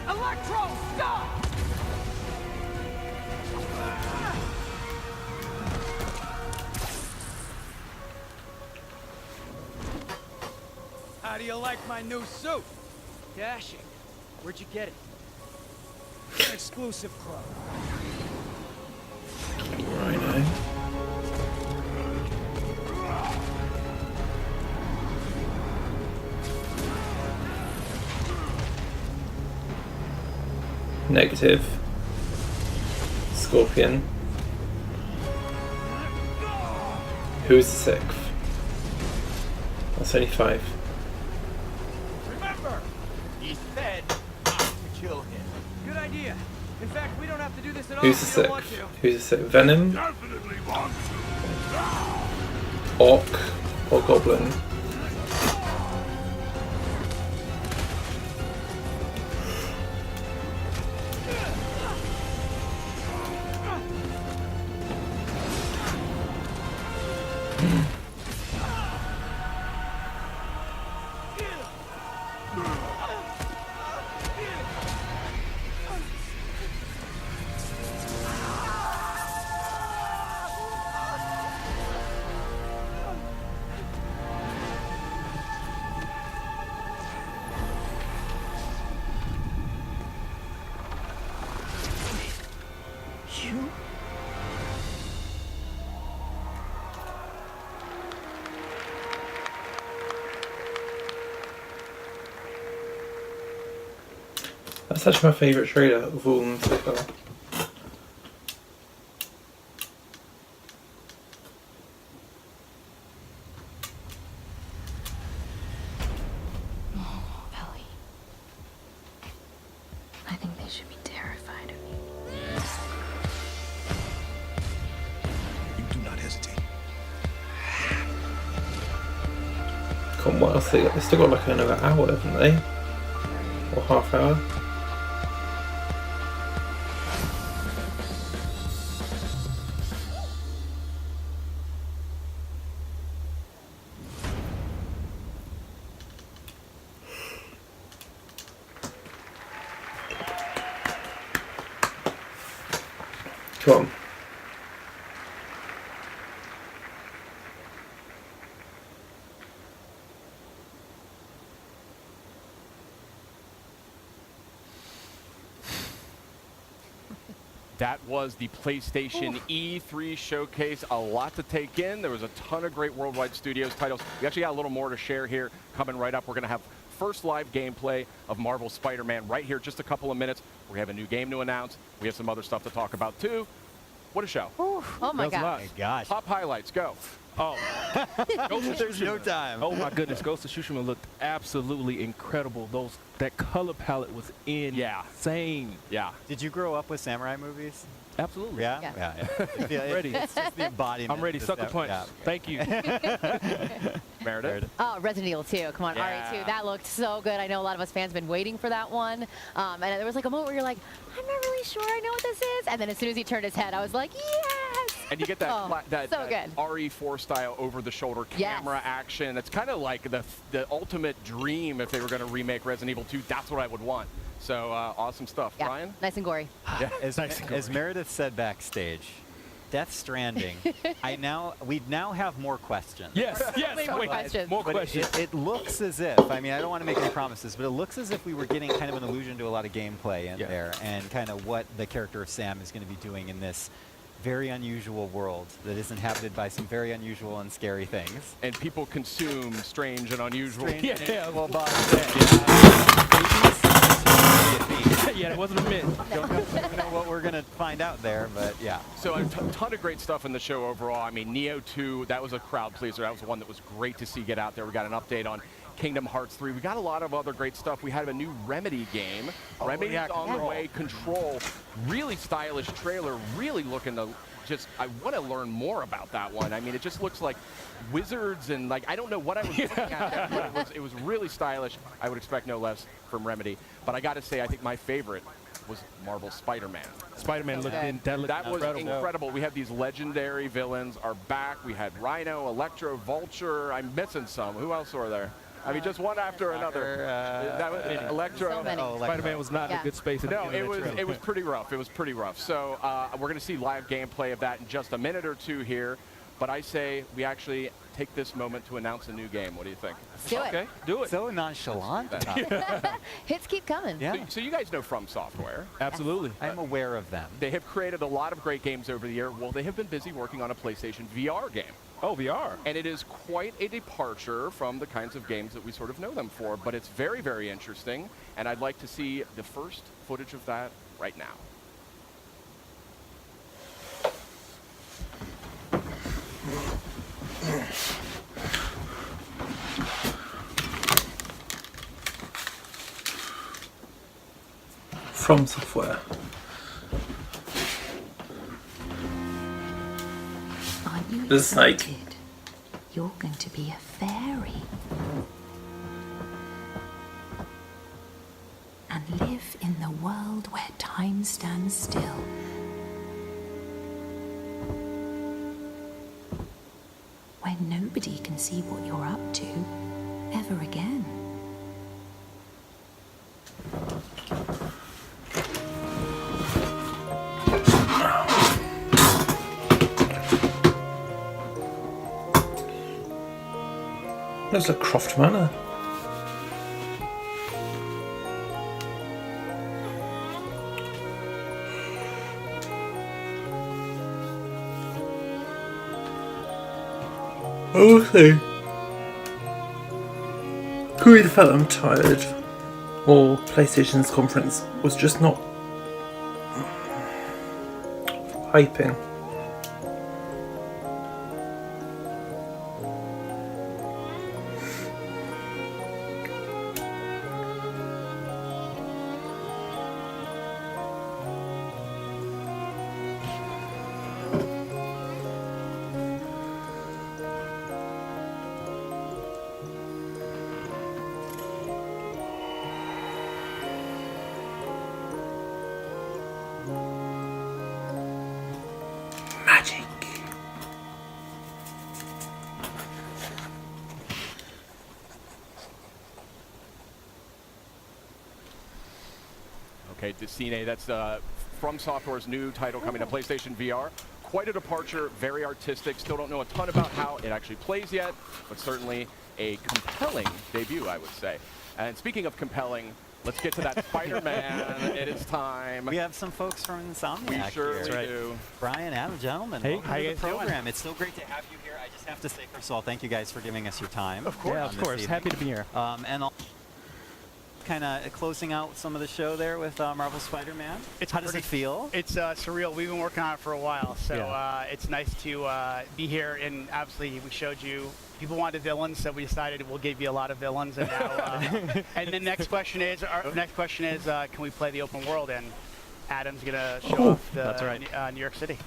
R: Electro, stop! How do you like my new suit? Dashing. Where'd you get it? Exclusive club.
A: Rhino. Negative. Scorpion. Who's the 6th? That's only 5.
R: Remember, he said not to kill him. Good idea. In fact, we don't have to do this at all.
A: Who's
R: if
A: the
R: you don't
A: 6th?
R: want to.
A: Who's the 6th? Venom?
G: Definitely want
A: Orc? Or Goblin?
R: You?
A: That's actually my favourite trailer of all of them so far.
H: Ellie. I think they should be terrified of me.
K: You do not hesitate.
A: Come on, what else they got? They still got like another hour, haven't they? Or half hour? one.
J: That was the PlayStation E3 showcase. A lot to take in. There was a ton of great worldwide studios titles. We actually got a little more to share here coming right up. We're going to have first live gameplay of Marvel's Spider-Man right here, just a couple of minutes. We have a new game to announce. We have some other stuff to talk about too. What a show.
P: Oh my
F: gosh.
J: Top highlights, go.
I: Oh,
F: There's no time.
I: Oh my goodness, Ghost of Tsushima looked absolutely incredible. That color palette was insane.
J: Yeah.
F: Did you grow up with samurai movies?
I: Absolutely.
F: Yeah? Yeah.
I: Ready.
F: It's just the embodiment.
I: I'm ready.
F: of
I: Sucker
F: that-
I: punch.
F: yeah.
I: Thank you.
J: Meredith.
P: Oh, Resident Evil 2. Come on,
J: Yeah.
P: RE2. That looked so good. I know a lot of us fans have been waiting for that one. And there was like a moment where you're like, I'm not really sure I know what this is. And then as soon as he turned his head, I was like, yes!
J: And you get that,
P: Oh,
J: that
P: so good.
J: RE4 style over-the-shoulder camera action. It's kind of like the ultimate dream if they were going to remake Resident Evil 2. That's what I would want. So awesome stuff.
P: Yeah,
J: Ryan?
P: nice and gory.
J: Yeah,
F: As Meredith said backstage, Death Stranding, we now have more questions.
I: Yes, yes.
P: Way more questions.
I: More
F: But
I: questions.
F: it looks as if, I mean, I don't want to make any promises, but it looks as if we were getting kind of an allusion to a lot of gameplay in there and kind of what the character of Sam is going to be doing in this very unusual world that is inhabited by some very unusual and scary things.
J: And people consume strange and unusual.
F: Well, Bob
I: Yeah, it wasn't a myth.
F: Don't know what we're going to find out there, but yeah.
J: So a ton of great stuff in the show overall. I mean, Neo 2, that was a crowd pleaser. That was one that was great to see get out there. We got an update on Kingdom Hearts 3. We got a lot of other great stuff. We had a new Remedy game. Remedy's on the way. Control, really stylish trailer. Really looking to just, I want to learn more about that one. I mean, it just looks like wizards and like, I don't know what I was looking at there, but it was really stylish. I would expect no less from Remedy. But I got to say, I think my favorite was Marvel's Spider-Man.
I: Spider-Man looked
J: that was
I: incredible.
J: incredible. We have these legendary villains are back. We had Rhino, Electro, Vulture. I'm missing some. Who else were there? I mean, just one after another. That was Electro.
P: So
I: Spider-Man was not in a good space.
J: No, it was pretty rough. It was pretty rough. So we're going to see live gameplay of that in just a minute or two here. But I say we actually take this moment to announce a new game. What do you think?
P: Let's do it.
J: Okay, do it.
F: So nonchalant.
P: Hits keep coming.
F: Yeah.
J: So you guys know From Software.
I: Absolutely.
F: I'm aware of them.
J: They have created a lot of great games over the year. Well, they have been busy working on a PlayStation VR game.
I: Oh, VR.
J: And it is quite a departure from the kinds of games that we sort of know them for, but it's very, very interesting, and I'd like to see the first footage of that right now.
A: From Software.
H: Aren't you
A: The snake.
H: excited? You're going to be a fairy. And live in the world where time stands still. Where nobody can see what you're up to ever again.
A: Looks like Croft Manor. Okay. Who either felt I'm tired, or PlayStation's conference was just not hyping. Magic.
J: Okay, Decine, that's From Software's new title coming to PlayStation VR. Quite a departure, very artistic. Still don't know a ton about how it actually plays yet, but certainly a compelling debut, I would say. And speaking of compelling, let's get to that Spider-Man. It is time.
F: We have some folks from Insomniac
J: We sure
F: here.
J: do.
F: Brian, Adam, gentlemen,
L: hey,
F: welcome
L: how
F: to
L: you
F: the
L: guys
F: program.
L: doing?
F: It's so great to have you here. I just have to say, first of all, thank you guys for giving us your time.
L: Of course. Yeah, of course. Happy to be here.
F: And kind of closing out some of the show there with Marvel Spider-Man. How does it feel?
L: It's surreal. We've been working on it for a while, so
F: Yeah.
L: it's nice to be here. And obviously, we showed you people wanted villains, so we decided we'll give you a lot of villains. And now, and the next question is, can we play the open world? And Adam's gonna show off the New York City.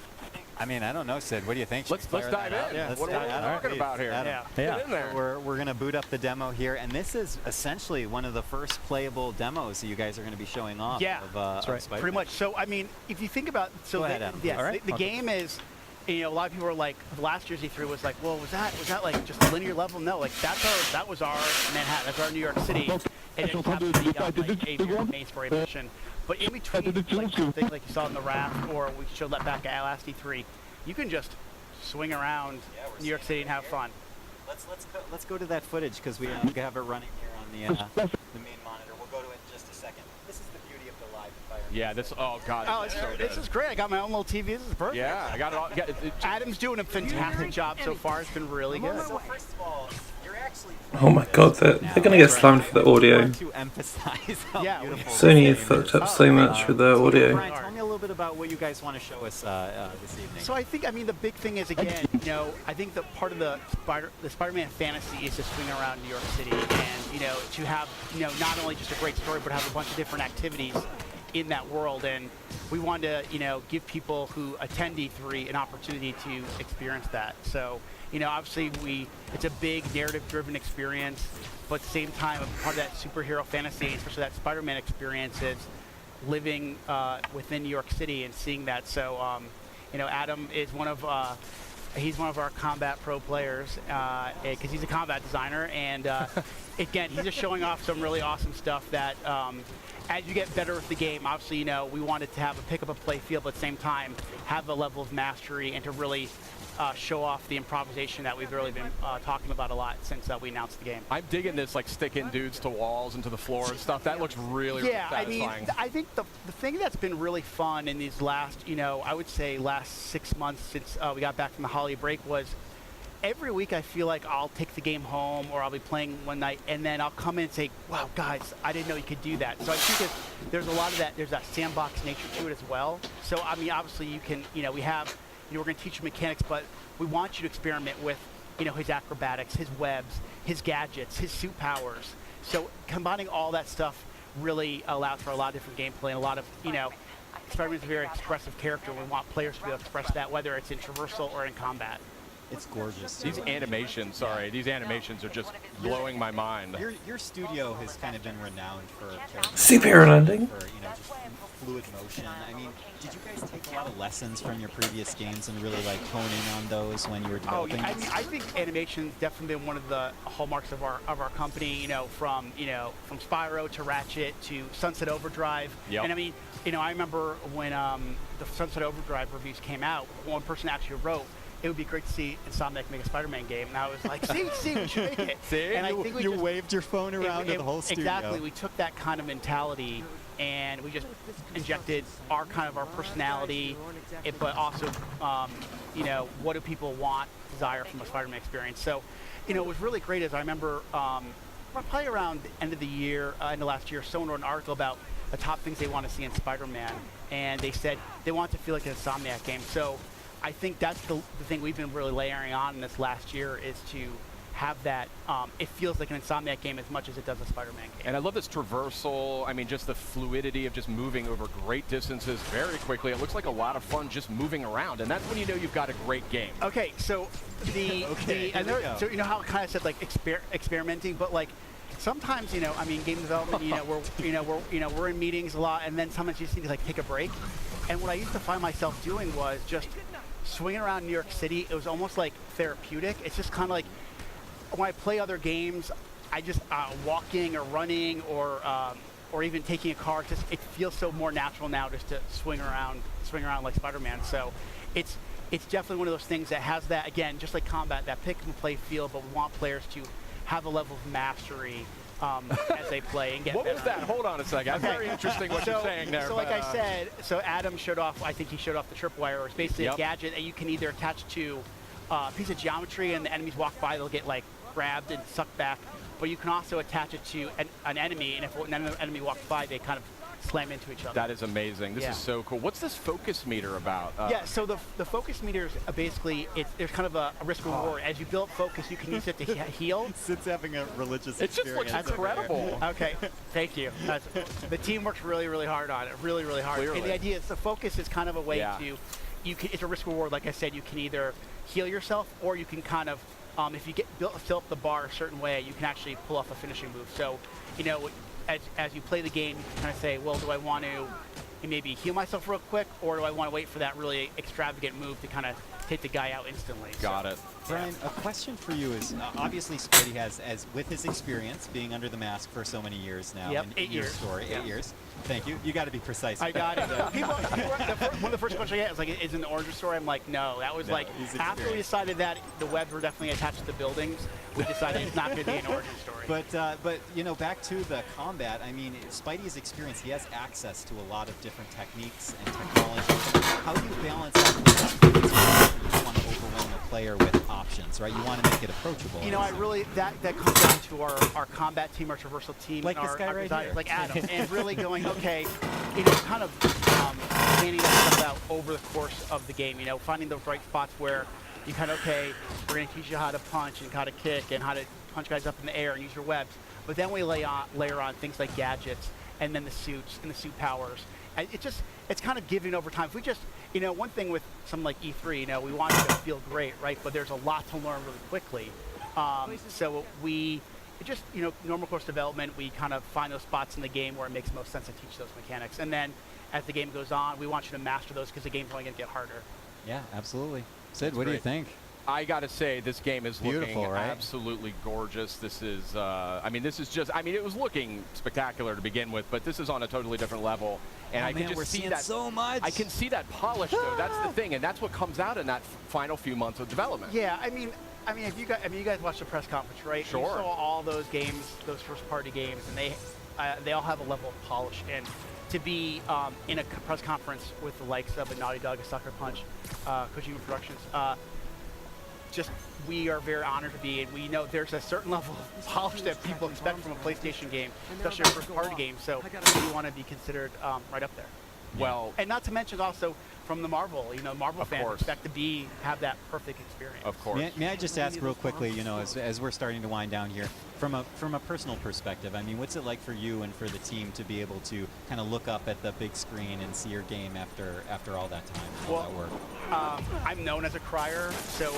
F: I mean, I don't know, Sid. What do you think?
J: Let's dive in.
F: Yeah.
J: What are we talking about here?
F: Adam.
J: Get in there.
F: We're going to boot up the demo here, and this is essentially one of the first playable demos that you guys are going to be showing off.
L: Yeah,
F: of Spider-Man.
L: pretty much. So I mean, if you think about,
F: Go ahead, Adam.
L: the game is, you know, a lot of people are like, last year's E3 was like, well, was that like just a linear level? No, like that was our Manhattan, that's our New York City, and it happens to be on like a very main story mission. But in between, like things like you saw in the raft, or we showed that back at last E3, you can just swing around New York City and have fun.
F: Let's go to that footage because we have it running here on the main monitor. We'll go to it in just a second. This is the beauty of the live environment.
J: Yeah,
L: This is great. I got my own little TV. This is perfect.
J: Yeah, I got it all.
L: Adam's doing a fantastic job so far. It's been really good.
F: So first of all, you're actually
A: Oh my god, they're going to get slammed for the audio.
F: to emphasize how beautiful
A: Sony have fucked up so much with their audio.
F: Brian, tell me a little bit about what you guys want to show us this evening.
L: So I think, the big thing is, again, you know, I think the part of the Spider-Man fantasy is to swing around New York City and, you know, to have, you know, not only just a great story, but have a bunch of different activities in that world. And we wanted to, you know, give people who attend E3 an opportunity to experience that. So, you know, obviously it's a big narrative-driven experience, but at the same time, part of that superhero fantasy, especially that Spider-Man experience, is living within New York City and seeing that. So, you know, Adam is he's one of our combat pro players because he's a combat designer, and again, he's just showing off some really awesome stuff that as you get better with the game, obviously, you know, we wanted to have a pick up a play feel, but at the same time have a level of mastery and to really show off the improvisation that we've really been talking about a lot since we announced the game.
J: I'm digging this, like sticking dudes to walls and to the floor and stuff. That looks really satisfying.
L: I mean, I think the thing that's been really fun in these last, you know, I would say last 6 months since we got back from the holiday break was every week I feel like I'll take the game home or I'll be playing one night and then I'll come in and say, wow, guys, I didn't know you could do that. So I think there's a lot of that, there's that sandbox nature to it as well. So, I mean, obviously you can, you know, we're going to teach you mechanics, but we want you to experiment with, you know, his acrobatics, his webs, his gadgets, his suit powers. So combining all that stuff really allows for a lot of different gameplay and a lot of, you know, Spider-Man's a very expressive character. We want players to be able to express that, whether it's in traversal or in combat.
F: It's gorgeous.
J: These animations, these animations are just blowing my mind.
F: Your studio has kind of been renowned for
A: Superhero landing.
F: For, you know, just fluid motion. I mean, did you guys take a lot of lessons from your previous games and really like hone in on those when you were developing?
L: I mean, I think animation's definitely been one of the hallmarks of our company. You know, from Spyro to Ratchet to Sunset Overdrive.
J: Yep.
L: And I mean, you know, I remember when the Sunset Overdrive reviews came out, one person actually wrote, it would be great to see Insomniac make a Spider-Man game. And I was like, see, we should make it.
F: See?
L: And I think we just
F: waved your phone around to the whole studio.
L: Exactly. We took that kind of mentality and we just injected our personality, but also, you know, what do people want, desire from a Spider-Man experience. So, you know, it was really great as I remember probably around the end of the year, end of last year, someone wrote an article about the top things they want to see in Spider-Man. And they said they want to feel like an Insomniac game. So I think that's the thing we've been really layering on in this last year is to have that, it feels like an Insomniac game as much as it does a Spider-Man game.
J: And I love this traversal, I mean, just the fluidity of just moving over great distances very quickly. It looks like a lot of fun just moving around, and that's when you know you've got a great game.
L: Okay, so so you know how I kind of said like experimenting, but like sometimes, you know, I mean, game development, we're in meetings a lot, and then sometimes you just need to like take a break. And what I used to find myself doing was just swinging around New York City. It was almost like therapeutic. It's just kind of like when I play other games, I just walking or running or or even taking a car. Just it feels so more natural now just to swing around like Spider-Man. So it's definitely one of those things that has that, again, just like combat, that pick and play feel, but we want players to have a level of mastery as they play and get
J: What
L: better.
J: was that? Hold on a second. That's very interesting what you're saying there.
L: So like I said, so Adam showed off, I think he showed off the tripwire, or it's basically a gadget that you can either attach to a piece of geometry, and the enemies walk by, they'll get like grabbed and sucked back, but you can also attach it to an enemy, and if an enemy walks by, they kind of slam into each other.
J: That is amazing. This is so cool. What's this focus meter about?
L: Yeah, so the focus meter is basically, there's kind of a risk reward. As you build focus, you can use it to heal.
F: Sid's having a religious
J: experience. It just looks incredible.
L: Okay, thank you. The team works really, really hard on it. Really, really hard.
J: Clearly.
L: And the idea is the focus is kind of a way to, it's a risk reward. Like I said, you can either heal yourself, or you can kind of, if you fill up the bar a certain way, you can actually pull off a finishing move. So, you know, as you play the game, you can kind of say, well, do I want to maybe heal myself real quick, or do I want to wait for that really extravagant move to kind of take the guy out instantly?
J: Got it.
F: Brian, a question for you is, obviously Spidey has, with his experience being under the mask for so many years now,
L: Yep,
F: in
L: 8
F: your
L: years.
F: story, 8 years. Thank you. You got to be precise.
L: I got it. One of the first questions I get is like, is it an origin story? I'm like, no. That was like, after we decided that the webs were definitely attached to the buildings, we decided it's not going to be an origin story.
F: But you know, back to the combat, I mean, Spidey's experience, he has access to a lot of different techniques and technologies. How do you balance that with that? You don't want to overwhelm a player with options, right? You want to make it approachable.
L: You know, that comes down to our combat team, our traversal team,
F: like
L: and
F: this guy right
L: designers,
F: here.
L: like Adam, and really going, okay, you know, kind of planning that stuff out over the course of the game. You know, finding those right spots where you kind of, okay, we're going to teach you how to punch and how to kick and how to punch guys up in the air and use your webs. But then we layer on things like gadgets and then the suits and the suit powers. And it's kind of giving over time. If we just, you know, one thing with something like E3, you know, we want it to feel great, right? But there's a lot to learn really quickly. So just, you know, normal course development, we kind of find those spots in the game where it makes most sense to teach those mechanics. And then as the game goes on, we want you to master those because the game's only going to get harder.
F: Yeah, absolutely. Sid, what do you think?
J: I got to say, this game is
F: beautiful,
J: looking
F: right?
J: absolutely gorgeous. This is, I mean, it was looking spectacular to begin with, but this is on a totally different level. And I can just see that
F: so much.
J: I can see that polish, though. That's the thing, and that's what comes out in that final few months of development.
L: Yeah, I mean, if you guys watched the press conference, right?
J: Sure.
L: You saw all those games, those first-party games, and they all have a level of polish. And to be in a press conference with the likes of a Naughty Dog, a Sucker Punch, Kojima Productions, we are very honored to be, and we know there's a certain level of polish that people expect from a PlayStation game, especially a first-party game. So we want to be considered right up there.
J: Well,
L: and not to mention also from the Marvel, you know, Marvel fans expect to have that perfect experience.
J: Of course.
F: May I just ask real quickly, you know, as we're starting to wind down here, from a personal perspective, I mean, what's it like for you and for the team to be able to kind of look up at the big screen and see your game after all that time, all that work?
L: I'm known as a crier, so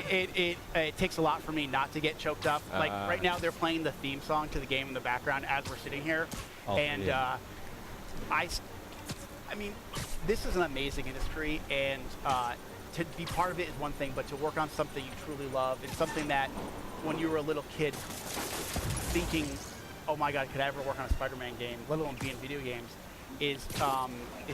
L: it takes a lot for me not to get choked up. Like right now, they're playing the theme song to the game in the background as we're sitting here, and I mean, this is an amazing industry, and to be part of it is one thing, but to work on something you truly love, it's something that when you were a little kid thinking, oh my God, could I ever work on a Spider-Man game, let alone be in video games, is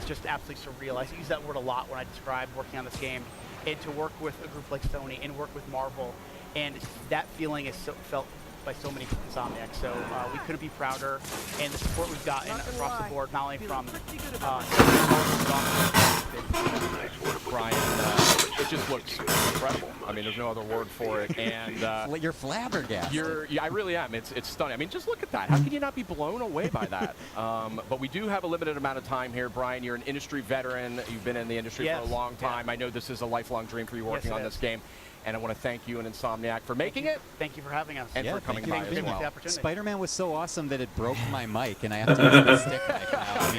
L: just absolutely surreal. I use that word a lot when I describe working on this game, and to work with a group like Sony and work with Marvel, and that feeling is felt by so many Insomniacs. So we couldn't be prouder, and the support we've gotten across the board, not only from
J: Brian, it just looks incredible. I mean, there's no other word for it. And
F: you're flabbergasted.
J: I really am. It's stunning. I mean, just look at that. How can you not be blown away by that? But we do have a limited amount of time here. Brian, you're an industry veteran. You've been in the industry for a long time. I know this is a lifelong dream for you working on this game. And I want to thank you and Insomniac for making it.
L: Thank you for having us.
J: And for coming by as well.
F: Spider-Man was so awesome that it broke my mic, and I have to use the stick mic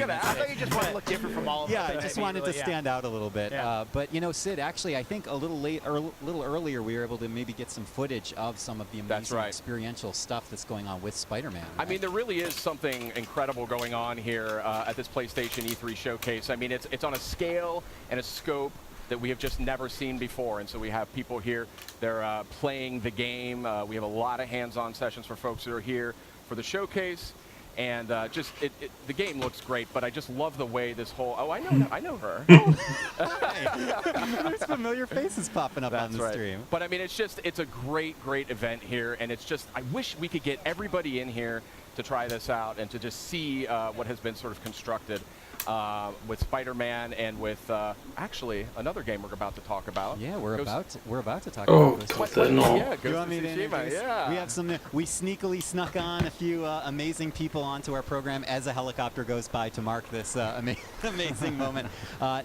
F: now.
L: I thought you just wanted to look different from all of us.
F: Yeah, I just wanted to stand out a little bit.
L: Yeah.
F: But, you know, Sid, actually, I think a little earlier, we were able to maybe get some footage of some of the amazing experiential stuff that's going on with Spider-Man. Right?
J: I mean, there really is something incredible going on here at this PlayStation E3 showcase. I mean, it's on a scale and a scope that we have just never seen before. And so we have people here, they're playing the game. We have a lot of hands-on sessions for folks that are here for the showcase. And the game looks great, but I just love the way this whole. Oh, I know her.
F: There's familiar faces popping up on the
J: right.
F: stream.
J: But I mean, it's a great event here, and it's just I wish we could get everybody in here to try this out and to just see what has been sort of constructed with Spider-Man and with actually another game we're about to talk about.
F: Yeah, we're about to talk
A: Oh,
F: about
A: God, they're not.
J: Yeah,
F: you want me to introduce?
J: Yeah.
F: We have some. We sneakily snuck on a few amazing people onto our program as a helicopter goes by to mark this amazing moment.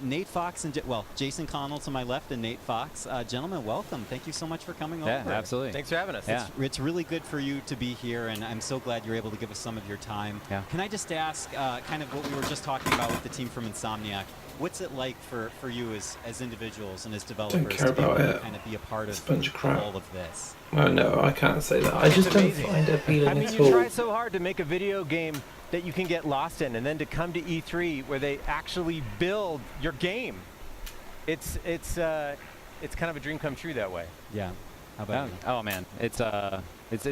F: Nate Fox and Jason Connell to my left and Nate Fox. Gentlemen, welcome. Thank you so much for coming over.
M: Yeah, absolutely. Thanks for having us.
F: Yeah. It's really good for you to be here, and I'm so glad you're able to give us some of your time.
M: Yeah.
F: Can I just ask, kind of what we were just talking about with the team from Insomniac? What's it like for you as individuals and as developers to be able to kind of be a part of all of this?
A: Oh no, I can't say that. I just don't find it appealing
N: I mean,
A: at
N: you
A: all.
N: try so hard to make a video game that you can get lost in, and then to come to E3 where they actually build your game. It's kind of a dream come true that way.
F: Yeah. How about you?
M: Oh man, it's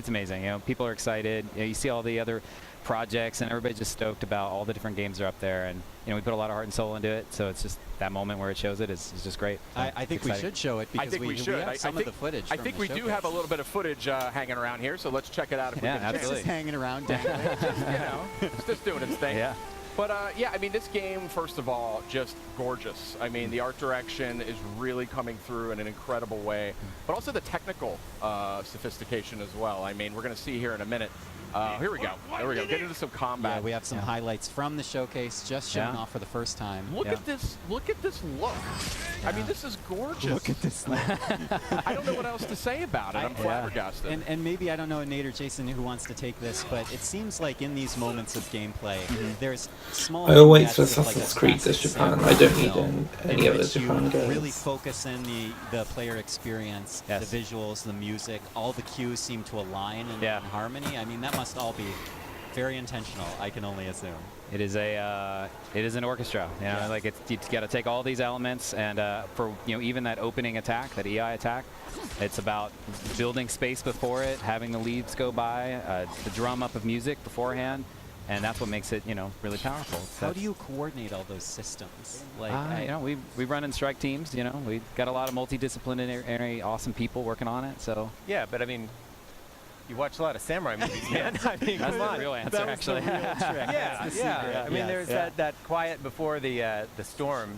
M: amazing. You know, people are excited. You know, you see all the other projects, and everybody's just stoked about all the different games that are up there. And you know, we put a lot of heart and soul into it, so it's just that moment where it shows it is just great. So
F: I think we should show it because we have some of the footage.
J: I think we do have a little bit of footage hanging around here, so let's check it out. If we can
F: absolutely. Just hanging around.
J: It's just doing its thing.
M: Yeah.
J: But yeah, I mean, this game, first of all, just gorgeous. I mean, the art direction is really coming through in an incredible way, but also the technical sophistication as well. I mean, we're going to see here in a minute. Here we go. There we go. Get into some combat.
F: Yeah, we have some highlights from the showcase just showing off for the first time.
J: Look at this. Look at this look. I mean, this is gorgeous.
F: Look at this look.
J: I don't know what else to say about it. I'm flabbergasted.
F: And maybe, I don't know, Nate or Jason, who wants to take this, but it seems like in these moments of gameplay, there's small...
A: I always for Assassin's Creed this Japan. I don't need any other Japan games.
F: Really focus in the player experience, the visuals, the music, all the cues seem to align in harmony. I mean, that must all be very intentional, I can only assume.
M: It is an orchestra. You know, like you got to take all these elements, and for even that opening attack, that EI attack, it's about building space before it, having the leads go by, the drum up of music beforehand, and that's what makes it really powerful.
F: How do you coordinate all those systems?
M: Like we run in strike teams. You know, we got a lot of multidisciplinary, awesome people working on it. So
N: yeah, but I mean, you watch a lot of samurai movies, man. I mean,
M: that's the real answer, actually.
N: Yeah. I mean, there's that quiet before the storm.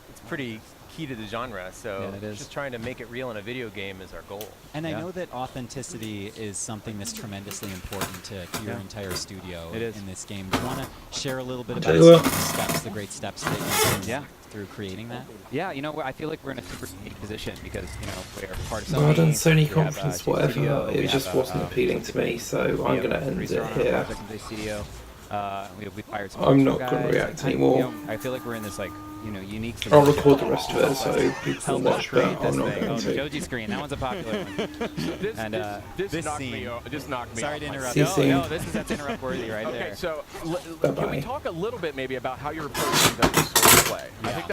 N: It's pretty key to the genre. So just trying to make it real in a video game is our goal.
F: And I know that authenticity is something that's tremendously important to your entire studio in this game. Do you want to share a little bit about the great steps that you through creating that?
M: Yeah, I feel like we're in a super unique position because, we're part of Sony.
A: Well done, Sony conference, whatever. It just wasn't appealing to me, so I'm going to end it here.
M: We hired some
A: I'm not going to react anymore.
M: I feel like we're in this unique.
A: I'll record the rest of it so people can watch, but I'm not going to.
M: Joji screen, that one's a popular one.
J: This knocked me off.
M: Sorry to interrupt.
A: No,
M: that's interrupt worthy right there.
J: Okay, so can we talk a little bit maybe about how you're approaching this sort of play? I think